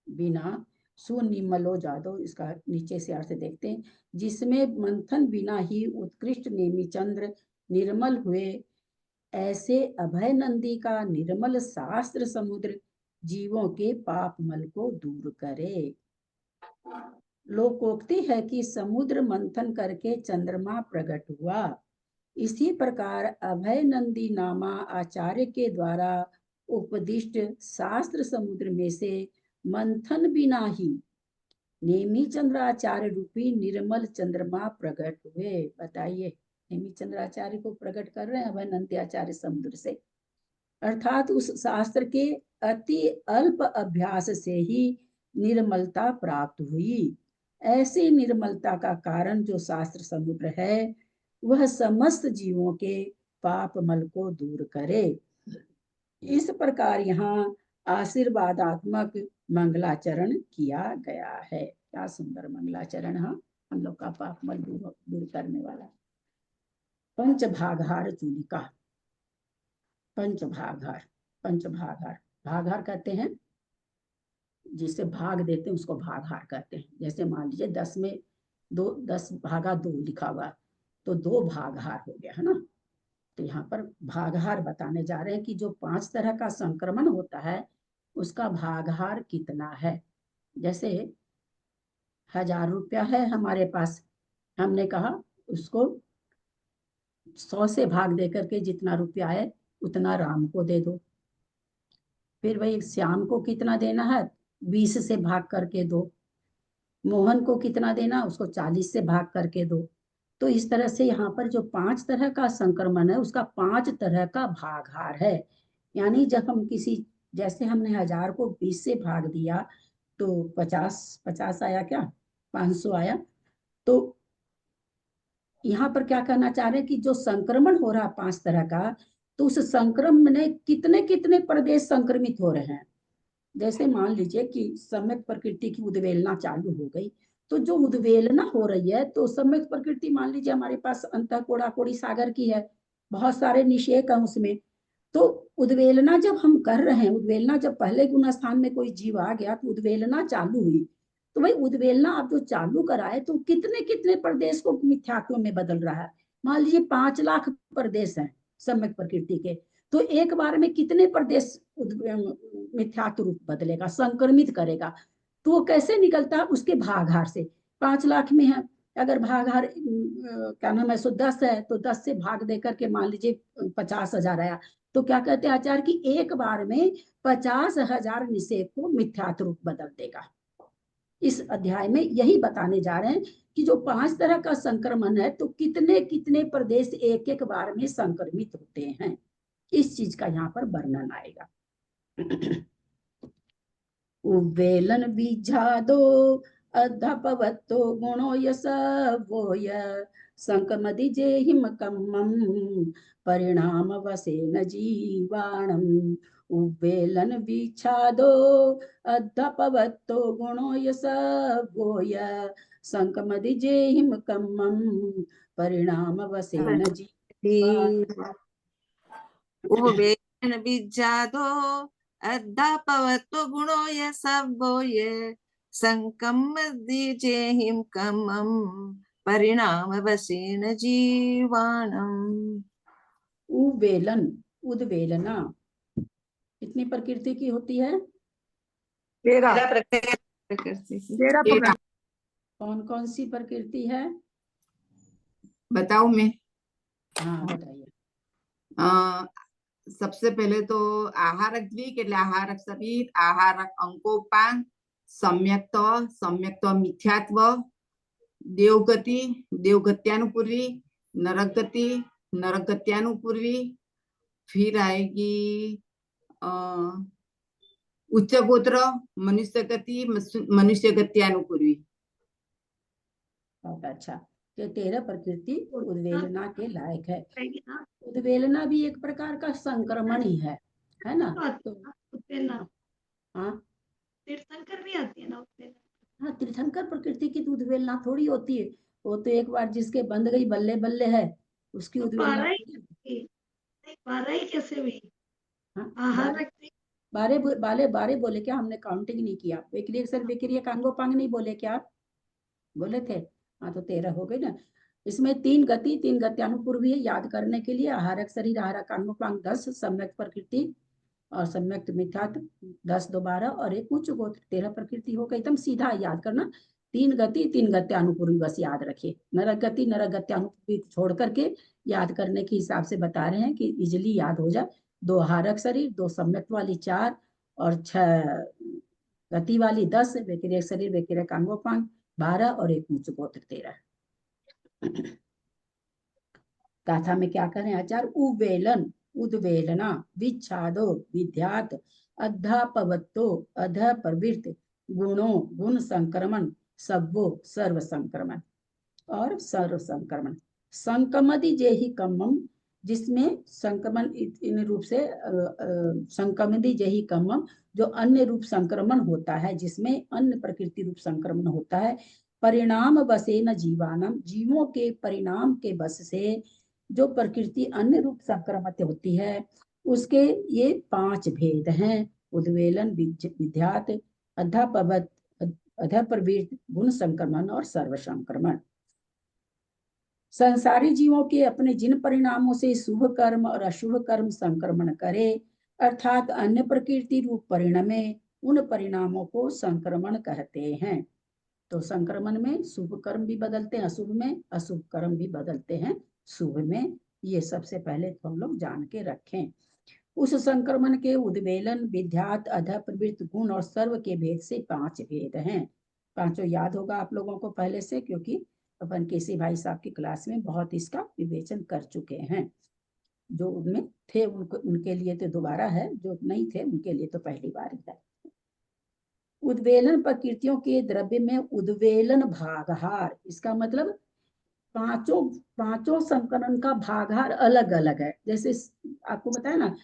बीना, सुनिमलो जादो, इसका नीचे से अर्थ देखते हैं, जिसमें मंथन बिना ही उत्कृष्ट नेमि चंद्र निर्मल हुए, ऐसे अभय नंदी का निर्मल शास्त्र समुद्र जीवों के पाप मल को दूर करे। लोकोक्ति है कि समुद्र मंथन करके चंद्रमा प्रकट हुआ, इसी प्रकार अभय नंदी नामा आचार्य के द्वारा उपदिष्ट शास्त्र समुद्र में से मंथन बिना ही नेमी चंद्राचार्य रूपी निर्मल चंद्रमा प्रकट हुए। बताइए, नेमी चंद्राचार्य को प्रकट कर रहे हैं अभय नंदी आचार्य समुद्र से, अर्थात उस शास्त्र के अति अल्प अभ्यास से ही निर्मलता प्राप्त हुई। ऐसी निर्मलता का कारण जो शास्त्र समुद्र है, वह समस्त जीवों के पाप मल को दूर करे। इस प्रकार यहाँ आशीर्वादात्मक मंगलाचरण किया गया है। क्या सुंदर मंगलाचरण, हाँ, हम लोग का पाप मल दूर करने वाला। पंचभागहार चूलिका। पंचभागहार, पंचभागहार, भागहार कहते हैं जिसे भाग देते हैं उसको भागहार कहते हैं। जैसे मान लीजिए 10 में 10 भागा 2 लिखा हुआ, तो 2 भागहार हो गया, है ना। तो यहाँ पर भागहार बताने जा रहे हैं कि जो 5 तरह का संक्रमण होता है उसका भागहार कितना है। जैसे 1000 रुपया है हमारे पास, हमने कहा उसको 100 से भाग दे करके जितना रुपया आए उतना राम को दे दो। फिर वही श्याम को कितना देना है, 20 से भाग करके दो। मोहन को कितना देना, उसको 40 से भाग करके दो। तो इस तरह से यहाँ पर जो 5 तरह का संक्रमण है उसका 5 तरह का भागहार है। यानी जब हम किसी, जैसे हमने 1000 को 20 से भाग दिया तो 50 आया, क्या 500 आया। तो यहाँ पर क्या कहना चाह रहे हैं कि जो संक्रमण हो रहा है 5 तरह का, तो उस संक्रमण में कितने कितने प्रदेश संक्रमित हो रहे हैं। जैसे मान लीजिए कि सम्यक प्रकृति की उद्वेलना चालू हो गई, तो जो उद्वेलना हो रही है, तो सम्यक प्रकृति मान लीजिए हमारे पास अंतःकोड़ा कोड़ी सागर की है, बहुत सारे निषेक हैं उसमें। तो उद्वेलना जब हम कर रहे हैं, उद्वेलना जब पहले गुण स्थान में कोई जीव आ गया तो उद्वेलना चालू हुई, तो भाई उद्वेलना आप जो चालू कराए तो कितने कितने प्रदेश को मिथ्यात्व में बदल रहा है। मान लीजिए 5 लाख प्रदेश हैं सम्यक प्रकृति के, तो एक बार में कितने प्रदेश मिथ्यात्व रूप बदलेगा, संक्रमित करेगा। तो वो कैसे निकलता है, उसके भागहार से। 5 लाख में है, अगर भागहार क्या नाम है 110 है, तो 10 से भाग देकर के मान लीजिए 50,000 आया, तो क्या कहते हैं आचार्य की एक बार में 50,000 निषेक को मिथ्यात्व रूप बदल देगा। इस अध्याय में यही बताने जा रहे हैं कि जो 5 तरह का संक्रमण है तो कितने कितने प्रदेश एक एक बार में संक्रमित होते हैं, इस चीज का यहाँ पर वर्णन आएगा। उवेलन बीजादो अधपवत्तो गुणो यस वोय संकमदि जेहिम कम्मम परिणाम वसेन जीवाणम। उवेलन बीछादो अधपवत्तो गुणो यस वोय संकमदि जेहिम कम्मम परिणाम वसेन जीवाणम। उवेन बीजादो अद्धापवतो गुणो ये सब्बो ये संकम दीजेहिम कमम परिणाम वसेन जीवाणम। उवेलन, उद्वेलना कितनी प्रकृति की होती है? 13 प्रकृति की। 13 प्रकार। कौन कौन सी प्रकृति है? बताओ मैं। हाँ बताइए। सबसे पहले तो आहारक द्विक એટલે આહારક શરીર, આહારક અંકોપાંગ, सम्यक्त्व, सम्यक्त्व मिथ्यात्व, देवगति, देवगत्यानुपूर्वी, नरकगति, नरकगत्यानुपूर्वी, फिर आएगी उच्च गोत्र, मनुष्य गति, मनुष्य गत्यानुपूर्वी। बहुत अच्छा। ये 13 प्रकृति उद्वेलना के लायक है। उद्वेलना भी एक प्रकार का संक्रमण ही है ना? तो हाँ, तीर्थंकर भी आती है ना उद्वेलना। हाँ, तीर्थंकर प्रकृति की तो उद्वेलना थोड़ी होती है, वो तो एक बार जिसके बंध गई बल्ले बल्ले है उसकी उद्वेलना। 12 ही कैसे हुई? हाँ, आहार 12 बोले क्या? हमने काउंटिंग नहीं किया। विक्रिय अक्षर विक्रिय कांगोपांग नहीं बोले क्या? बोले थे। हाँ, तो 13 हो गई ना। इसमें 3 गति 3 गत्यानुपूर्वी है, याद करने के लिए। आहारक शरीर, आहारक कांगोपांग 10, सम्यक प्रकृति और सम्यक मिथ्यात्व 10 2 12 और एक उच्च गोत्र 13 प्रकृति हो गई। एकदम सीधा याद करना। 3 गति 3 गत्यानुपूर्वी बस याद रखिए। नरक गति नरक गत्यानुपूर्वी छोड़ करके याद करने के हिसाब से बता रहे हैं कि इजिली याद हो जाए। 2 आहारक शरीर, 2 सम्यक वाली 4 और 6 गति वाली 10, विक्रिय शरीर विक्रिय कांगोपांग 12 और एक उच्च गोत्र 13। गाथा में क्या करें आचार्य? उवेलन, उद्वेलना, विच्छादो, विध्यात, अध्यापवत्तो, अध प्रवृत्त, गुणों, गुण संक्रमण, सब्बो, सर्व संक्रमण और सर्व संक्रमण। संकमदि जेहि कम्मम, जिसमें संक्रमण इन रूप से संकमदि जेहि कम्मम, जो अन्य रूप संक्रमण होता है, जिसमें अन्य प्रकृति रूप संक्रमण होता है। परिणाम वसेन जीवानम, जीवों के परिणाम के बस से जो प्रकृति अन्य रूप संक्रमित होती है, उसके ये 5 भेद हैं। उद्वेलन, विध्यात, अध्यापवत, अधप्रवृत्त, गुण संक्रमण और सर्व संक्रमण। संसारी जीवों के अपने जिन परिणामों से शुभ कर्म और अशुभ कर्म संक्रमण करे, अर्थात अन्य प्रकृति रूप परिणमे, उन परिणामों को संक्रमण कहते हैं। तो संक्रमण में शुभ कर्म भी बदलते हैं अशुभ में, अशुभ कर्म भी बदलते हैं शुभ में। ये सबसे पहले तो हम लोग जान के रखें। उस संक्रमण के उद्वेलन, विध्यात, अधप्रवृत्त, गुण और सर्व के भेद से 5 भेद हैं। 5 याद होगा आप लोगों को पहले से, क्योंकि अपन केसी भाई साहब की क्लास में बहुत इसका विवेचन कर चुके हैं। जो उनमें थे उनके लिए तो दोबारा है, जो नहीं थे उनके लिए तो पहली बार ही है। उद्वेलन प्रकृतियों के द्रव्य में उद्वेलन भागहार, इसका मतलब पांचों संकलन का भागहार अलग अलग है। जैसे आपको बताया ना,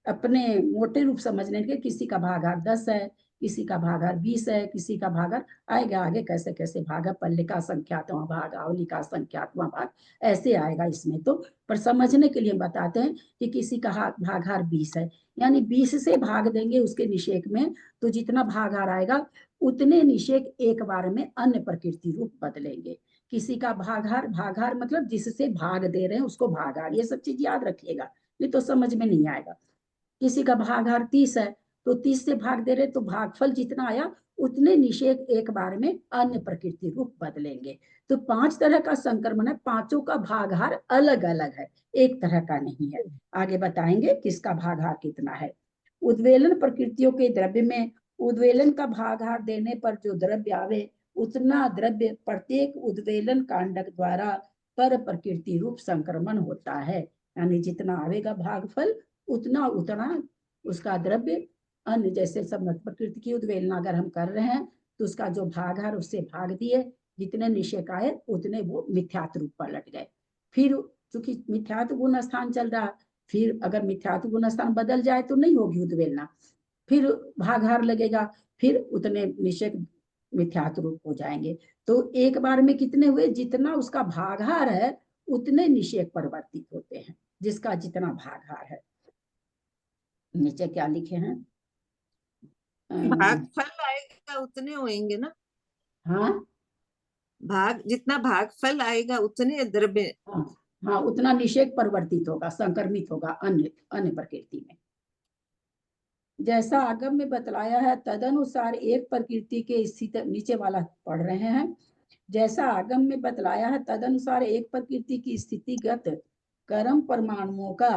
अपने मोटे रूप समझने के, किसी का भागहार 10 है, किसी का भागहार 20 है, किसी का भागहार आएगा आगे कैसे कैसे भाग, पल्ले का संख्यात्मक भाग, आवली का संख्यात्मक भाग, ऐसे आएगा इसमें। तो पर समझने के लिए बताते हैं कि किसी का भागहार 20 है, यानी 20 से भाग देंगे उसके निषेक में, तो जितना भागहार आएगा उतने निषेक एक बार में अन्य प्रकृति रूप बदलेंगे। किसी का भागहार मतलब जिससे भाग दे रहे हैं उसको भागहार, ये सब चीज याद रखिएगा, नहीं तो समझ में नहीं आएगा। किसी का भागहार 30 है, तो 30 से भाग दे रहे तो भागफल जितना आया उतने निषेक एक बार में अन्य प्रकृति रूप बदलेंगे। तो 5 तरह का संक्रमण है, 5 का भागहार अलग अलग है, एक तरह का नहीं है। आगे बताएंगे किसका भागहार कितना है। उद्वेलन प्रकृतियों के द्रव्य में उद्वेलन का भागहार देने पर जो द्रव्य आवे उतना द्रव्य प्रत्येक उद्वेलन कांडक द्वारा पर प्रकृति रूप संक्रमण होता है। यानी जितना आवेगा भागफल उतना उतना उसका द्रव्य अन्य, जैसे सम्यक प्रकृति की उद्वेलना अगर हम कर रहे हैं तो उसका जो भागहार उससे भाग दिए, जितने निषेक आए उतने वो मिथ्यात्व रूप पर लट गए। फिर चूंकि मिथ्यात्व गुण स्थान चल रहा, फिर अगर मिथ्यात्व गुण स्थान बदल जाए तो नहीं होगी उद्वेलना, फिर भागहार लगेगा, फिर उतने निषेक मिथ्यात्व रूप हो जाएंगे। तो एक बार में कितने हुए, जितना उसका भागहार है उतने निषेक परिवर्तित होते हैं, जिसका जितना भागहार है। नीचे क्या लिखे हैं? भागफल आएगा उतने होंगे ना। हाँ जितना भागफल आएगा उतने द्रव्य। हाँ, उतना निषेक परिवर्तित होगा, संक्रमित होगा अन्य अन्य प्रकृति में। जैसा आगम में बतलाया है तदनुसार एक प्रकृति के स्थिति, नीचे वाला पढ़ रहे हैं, जैसा आगम में बतलाया है तदनुसार एक प्रकृति की स्थितिगत कर्म परमाणुओं का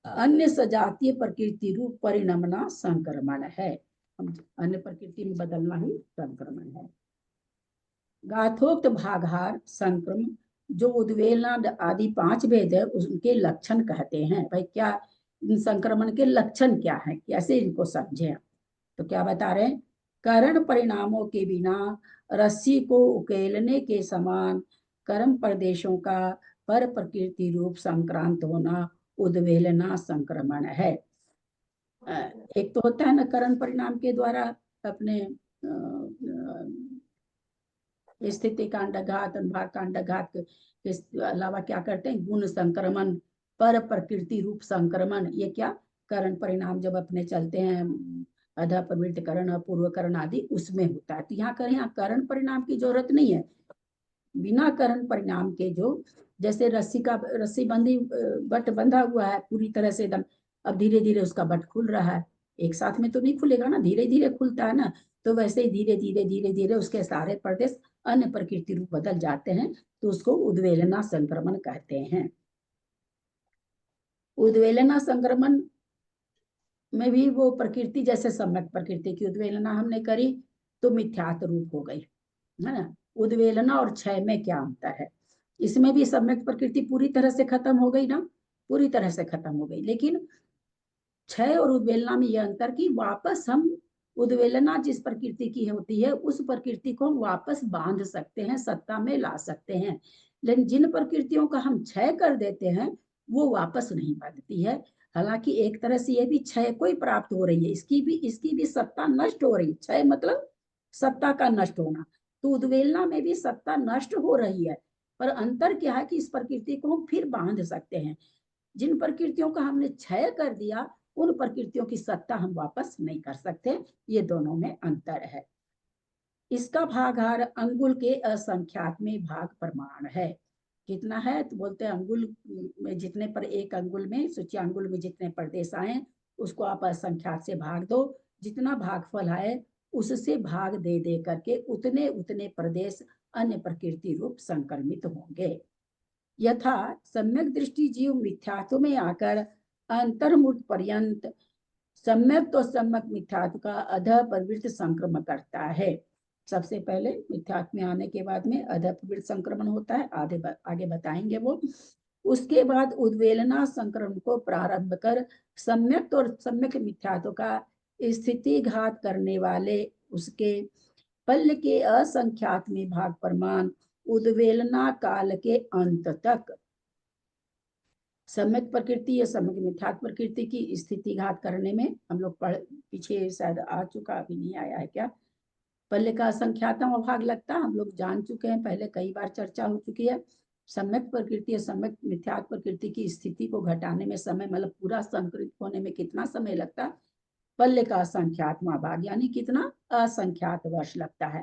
अन्य सजातीय प्रकृति रूप परिणमना संक्रमण है। अन्य प्रकृति में बदलना ही संक्रमण है। गाथोक्त भागहार संक्रमण जो उद्वेलना आदि 5 भेद है उनके लक्षण कहते हैं। भाई क्या इन संक्रमण के लक्षण क्या है, कैसे इनको समझें? तो क्या बता रहे हैं? कारण परिणामों के बिना रस्सी को उकेलने के समान कर्म प्रदेशों का पर प्रकृति रूप संक्रांत होना उद्वेलना संक्रमण है। एक तो होता है ना करण परिणाम के द्वारा अपने स्थिति कांडघात, अनुभाग कांडघात के अलावा क्या करते हैं? गुण संक्रमण, पर प्रकृति रूप संक्रमण। ये क्या करण परिणाम जब अपने चलते हैं, अधा प्रवृत्त करण, अपूर्व करण आदि, उसमें होता है। तो यहाँ करें, यहाँ करण परिणाम की जरूरत नहीं है। बिना करण परिणाम के जो, जैसे रस्सी बंधी बट बंधा हुआ है पूरी तरह से एकदम, अब धीरे धीरे उसका बट खुल रहा है, एक साथ में तो नहीं खुलेगा ना, धीरे धीरे खुलता है ना। तो वैसे ही धीरे धीरे धीरे धीरे उसके सारे प्रदेश अन्य प्रकृति रूप बदल जाते हैं, तो उसको उद्वेलना संक्रमण कहते हैं। उद्वेलना संक्रमण में भी वो प्रकृति, जैसे सम्यक प्रकृति की उद्वेलना हमने करी तो मिथ्यात्व रूप हो गई, है ना। उद्वेलना और क्षय में क्या अंतर है? इसमें भी सम्यक प्रकृति पूरी तरह से खत्म हो गई ना, पूरी तरह से खत्म हो गई। लेकिन क्षय और उद्वेलना में यह अंतर कि वापस हम उद्वेलना जिस प्रकृति की होती है उस प्रकृति को हम वापस बांध सकते हैं, सत्ता में ला सकते हैं। लेकिन जिन प्रकृतियों का हम क्षय कर देते हैं वो वापस नहीं बांधती है। हालांकि एक तरह से ये भी क्षय को ही प्राप्त हो रही है, इसकी भी सत्ता नष्ट हो रही है। क्षय मतलब सत्ता का नष्ट होना, तो उद्वेलना में भी सत्ता नष्ट हो रही है। पर अंतर क्या है कि इस प्रकृति को हम फिर बांध सकते हैं। जिन प्रकृतियों का हमने क्षय कर दिया उन प्रकृतियों की सत्ता हम वापस नहीं कर सकते। ये दोनों में अंतर है। इसका भागहार अंगुल के असंख्यात में भाग प्रमाण है। कितना है? तो बोलते हैं अंगुल में जितने पर, एक अंगुल में, सूची अंगुल में जितने प्रदेश आए उसको आप असंख्यात से भाग दो, जितना भागफल आए उससे भाग दे दे करके उतने उतने प्रदेश अन्य प्रकृति रूप संक्रमित होंगे। यथा सम्यक दृष्टि जीव मिथ्यात्व में आकर अंतर्मुख पर्यंत सम्यक तो सम्यक मिथ्यात्व का अध प्रवृत्त संक्रमण करता है। सबसे पहले मिथ्यात्व में आने के बाद में अध प्रवृत्त संक्रमण होता है, आगे बताएंगे वो। उसके बाद उद्वेलना संक्रमण को प्रारंभ कर सम्यक और सम्यक मिथ्यात्व का स्थिति घात करने वाले उसके पल्ल के असंख्यात में भाग प्रमाण उद्वेलना काल के अंत तक सम्यक प्रकृति या सम्यक मिथ्यात्व प्रकृति की स्थिति घात करने में हम लोग पीछे शायद आ चुका, अभी नहीं आया है क्या? पल्ले का असंख्यातम भाग लगता, हम लोग जान चुके हैं, पहले कई बार चर्चा हो चुकी है। सम्यक प्रकृति या सम्यक मिथ्यात्व प्रकृति की स्थिति को घटाने में समय, मतलब पूरा संकृत होने में कितना समय लगता है? पल्ले का असंख्यातम भाग, यानी कितना? असंख्यात वर्ष लगता है।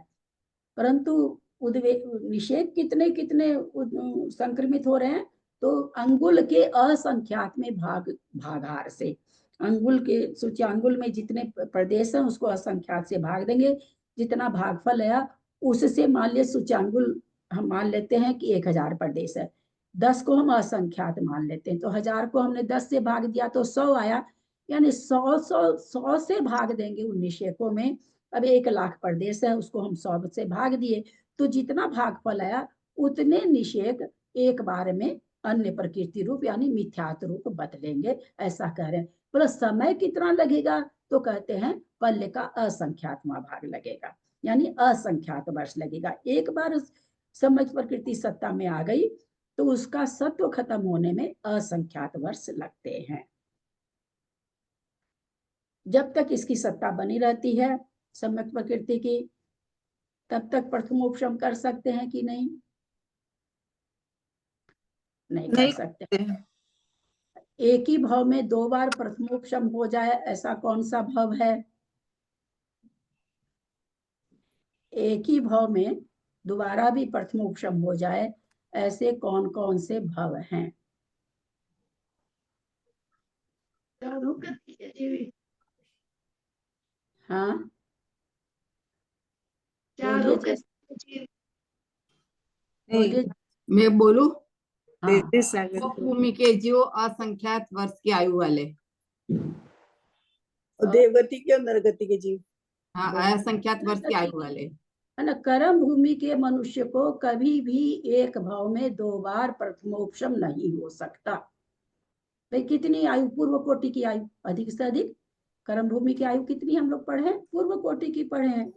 परंतु निषेध कितने कितने संक्रमित हो रहे हैं? तो अंगुल के असंख्यात में भागहार से, अंगुल के सूच्यांगुल में जितने प्रदेश हैं उसको असंख्यात से भाग देंगे, जितना भागफल आया उससे मान लिया सूच्यांगुल हम मान लेते हैं कि 1000 प्रदेश है, 10 को हम असंख्यात मान लेते हैं, तो 1000 को हमने 10 से भाग दिया तो 100 आया। यानी 100 से भाग देंगे उन निषेकों में। अब 1,00,000 प्रदेश है, उसको हम 100 से भाग दिए, तो जितना भागफल आया उतने निषेक एक बार में अन्य प्रकृति रूप यानी मिथ्यात रूप बदलेंगे, ऐसा कह रहे हैं। बोला समय कितना लगेगा, तो कहते हैं पल्ले का असंख्यातवां भाग लगेगा, यानी असंख्यात वर्ष लगेगा। एक बार समय प्रकृति सत्ता में आ गई तो उसका सत्व खत्म होने में असंख्यात वर्ष लगते हैं। जब तक इसकी सत्ता बनी रहती है सम्यक प्रकृति की, तब तक प्रथमोपशम कर सकते हैं कि नहीं? नहीं कर सकते। एक ही भव में 2 बार प्रथमोपशम हो जाए, ऐसा कौन सा भव है? एक ही भव में दोबारा भी प्रथमोपशम हो जाए, ऐसे कौन कौन से भव हैं? हाँ, बोलिए। मैं बोलूं? हाँ। भूमि के जीव असंख्यात वर्ष की आयु वाले, और देवगति के और नरगति के जीव, हाँ, असंख्यात वर्ष की आयु वाले, है ना। कर्म भूमि के मनुष्य को कभी भी एक भाव में 2 बार प्रथमोपशम नहीं हो सकता। भाई कितनी आयु, पूर्व कोटि की आयु, अधिक से अधिक कर्म भूमि की आयु कितनी हम लोग पढ़े हैं? पूर्व कोटि की पढ़े हैं।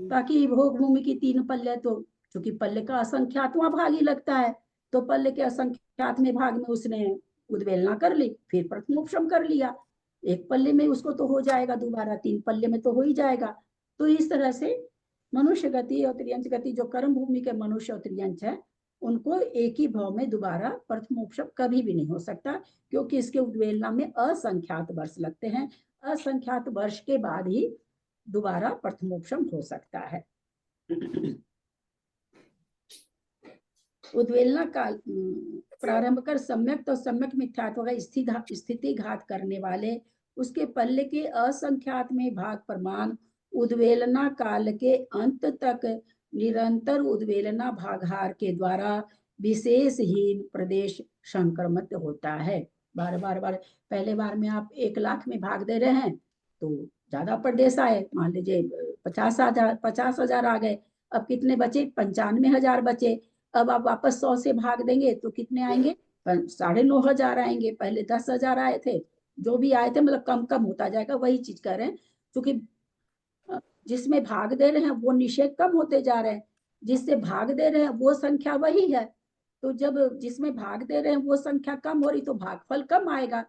बाकी भोग भूमि की 3 पल्ले, तो चूंकि पल्ले का असंख्यातवां भाग ही लगता है, तो पल्ले के असंख्यात में भाग में उसने उद्वेलना कर ली, फिर प्रथमोपशम कर लिया। एक पल्ले में उसको तो हो जाएगा, दोबारा 3 पल्ले में तो हो ही जाएगा। तो इस तरह से मनुष्य गति और त्रियंच गति, जो कर्म भूमि के मनुष्य और त्रियंच है, उनको एक ही भाव में दोबारा प्रथमोपशम कभी भी नहीं हो सकता, क्योंकि इसके उद्वेलना में असंख्यात वर्ष लगते हैं। असंख्यात वर्ष के बाद ही दोबारा प्रथमोपशम हो सकता है। उद्वेलना काल प्रारंभ कर सम्यक तो सम्यक मिथ्यात्व का स्थिति घात करने वाले उसके पल्ले के असंख्यात में भाग प्रमाण उद्वेलना काल के अंत तक निरंतर उद्वेलना भागहार के द्वारा विशेषहीन प्रदेश संक्रमित होता है। बार बार पहले बार में आप 1,00,000 में भाग दे रहे हैं तो ज्यादा प्रदेश आए, मान लीजिए 50,000 आ गए, अब कितने बचे? 95,000 बचे। अब आप वापस 100 से भाग देंगे तो कितने आएंगे? 9,500 आएंगे। पहले 10,000 आए थे, जो भी आए थे, मतलब कम कम होता जाएगा। वही चीज कर रहे हैं, क्योंकि जिसमें भाग दे रहे हैं वो निषेध कम होते जा रहे हैं, जिससे भाग दे रहे हैं वो संख्या वही है। तो जब जिसमें भाग दे रहे हैं वो संख्या कम हो रही तो भागफल कम आएगा।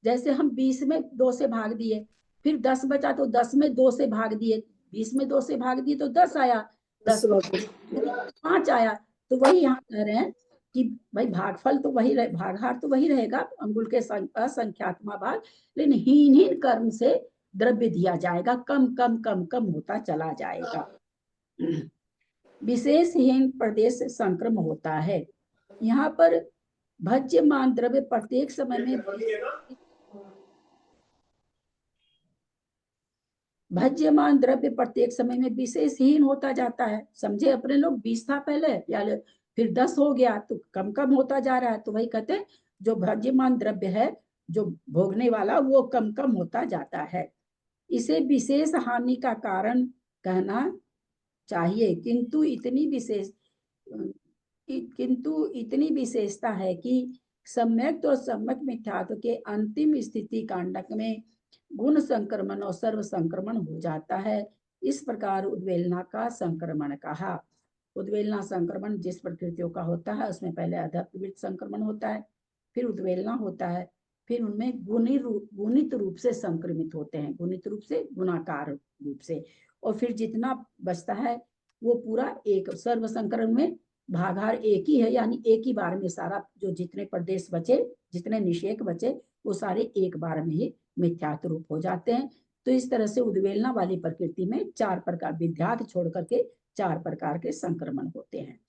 जैसे हम 20 में 2 से भाग दिए, फिर 10 बचा तो 10 में 2 से भाग दिए, 20 में 2 से भाग दिए तो 10 आया, 10 5 आया। तो वही यहाँ कह रहे हैं कि भाई भागफल तो वही रहे, भागहार तो वही रहेगा, अंगुल के असंख्यात्मा भाग, लेकिन हीन कर्म से द्रव्य दिया जाएगा, कम कम कम कम होता चला जाएगा। विशेषहीन प्रदेश संक्रम होता है। यहाँ पर भज्यमान द्रव्य प्रत्येक समय में भज्यमान द्रव्य प्रत्येक समय में विशेषहीन होता जाता है। समझे अपने लोग, 20 था पहले, या फिर 10 हो गया, तो कम कम होता जा रहा है। तो वही कहते हैं जो भज्यमान द्रव्य है, जो भोगने वाला, वो कम कम होता जाता है। इसे विशेष हानि का कारण कहना चाहिए, किंतु इतनी विशेषता है कि सम्यक और सम्यक मिथ्यात्व के अंतिम स्थिति कांडक में गुण संक्रमण और सर्व संक्रमण हो जाता है। इस प्रकार उद्वेलना का संक्रमण कहा। उद्वेलना संक्रमण जिस प्रकृतियों का होता है उसमें पहले अधप्रवृत्त संक्रमण होता है, फिर उद्वेलना होता है, फिर उनमें गुणित रूप से संक्रमित होते हैं, गुणित रूप से, गुणाकार रूप से, और फिर जितना बचता है वो पूरा एक सर्व संक्रमण में भागहार एक ही है, यानी एक ही बार में सारा जो जितने प्रदेश बचे, जितने निषेक बचे, वो सारे एक बार में ही मिथ्यात्व रूप हो जाते हैं। तो इस तरह से उद्वेलना वाली प्रकृति में 4 प्रकार, विध्यात छोड़ करके 4 प्रकार के संक्रमण होते हैं।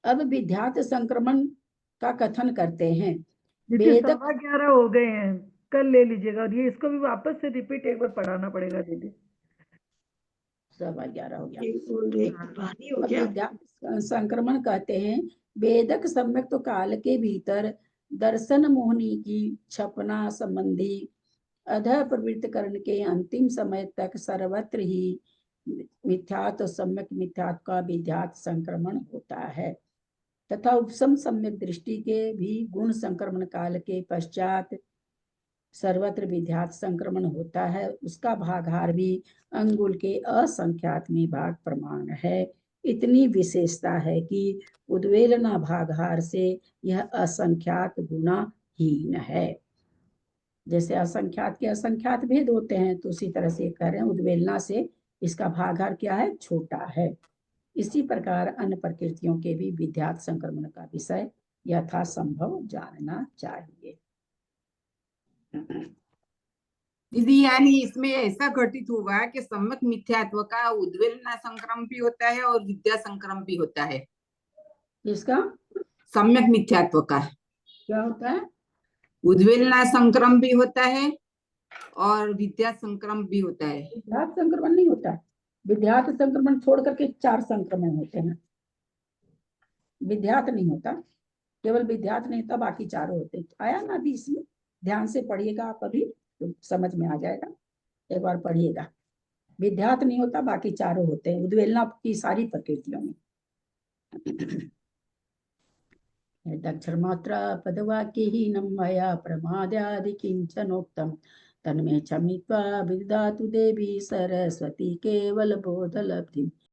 अब विध्यात संक्रमण का कथन करते हैं। दीदी 11:15 हो गए हैं, कल ले लीजिएगा, और ये इसको भी वापस से रिपीट एक बार पढ़ाना पड़ेगा दीदी। 11:15 हो गया। संक्रमण कहते हैं वेदक सम्यक तो काल के भीतर दर्शन मोहनी की छपना संबंधी अधः प्रवृत्त करण के अंतिम समय तक सर्वत्र ही मिथ्यात्व सम्यक मिथ्यात्व का विध्यात संक्रमण होता है तथा उपसम सम्यक दृष्टि के भी गुण संक्रमण काल के पश्चात सर्वत्र विध्यात संक्रमण होता है। उसका भागार भी अंगुल के असंख्यात में भाग प्रमाण है। इतनी विशेषता है कि उद्वेलना भागहार से यह असंख्यात गुना हीन है। जैसे असंख्यात के असंख्यात भेद होते हैं तो उसी तरह से कह रहे हैं उद्वेलना से इसका भागहार क्या है, छोटा है। इसी प्रकार अन्य प्रकृतियों के भी विध्यात संक्रमण का विषय यथासंभव जानना चाहिए। दीदी यानी इसमें ऐसा घटित हुआ कि सम्यक मिथ्यात्व का उद्वेलना संक्रम भी होता है और विद्या संक्रम भी होता है। इसका सम्यक मिथ्यात्व का क्या होता है? उद्वेलना संक्रम भी होता है और विद्या संक्रम भी होता है। विध्यात संक्रमण नहीं होता। विध्यात संक्रमण छोड़ करके 4 संक्रमण होते हैं। विध्यात नहीं होता, केवल विध्यात नहीं होता, बाकी चारों होते हैं। आया ना अभी इसमें, ध्यान से पढ़िएगा आप, अभी तो समझ में आ जाएगा। एक बार पढ़िएगा। विध्यात नहीं होता, बाकी चारों होते हैं उद्वेलना की सारी प्रकृतियों में। दक्षर मात्रा पदवाक्य ही नमया प्रमाद्यादि किंचनोक्तम तन्मे क्षमित्वा विदधातु देवी सरस्वती केवल बोध लब्धि।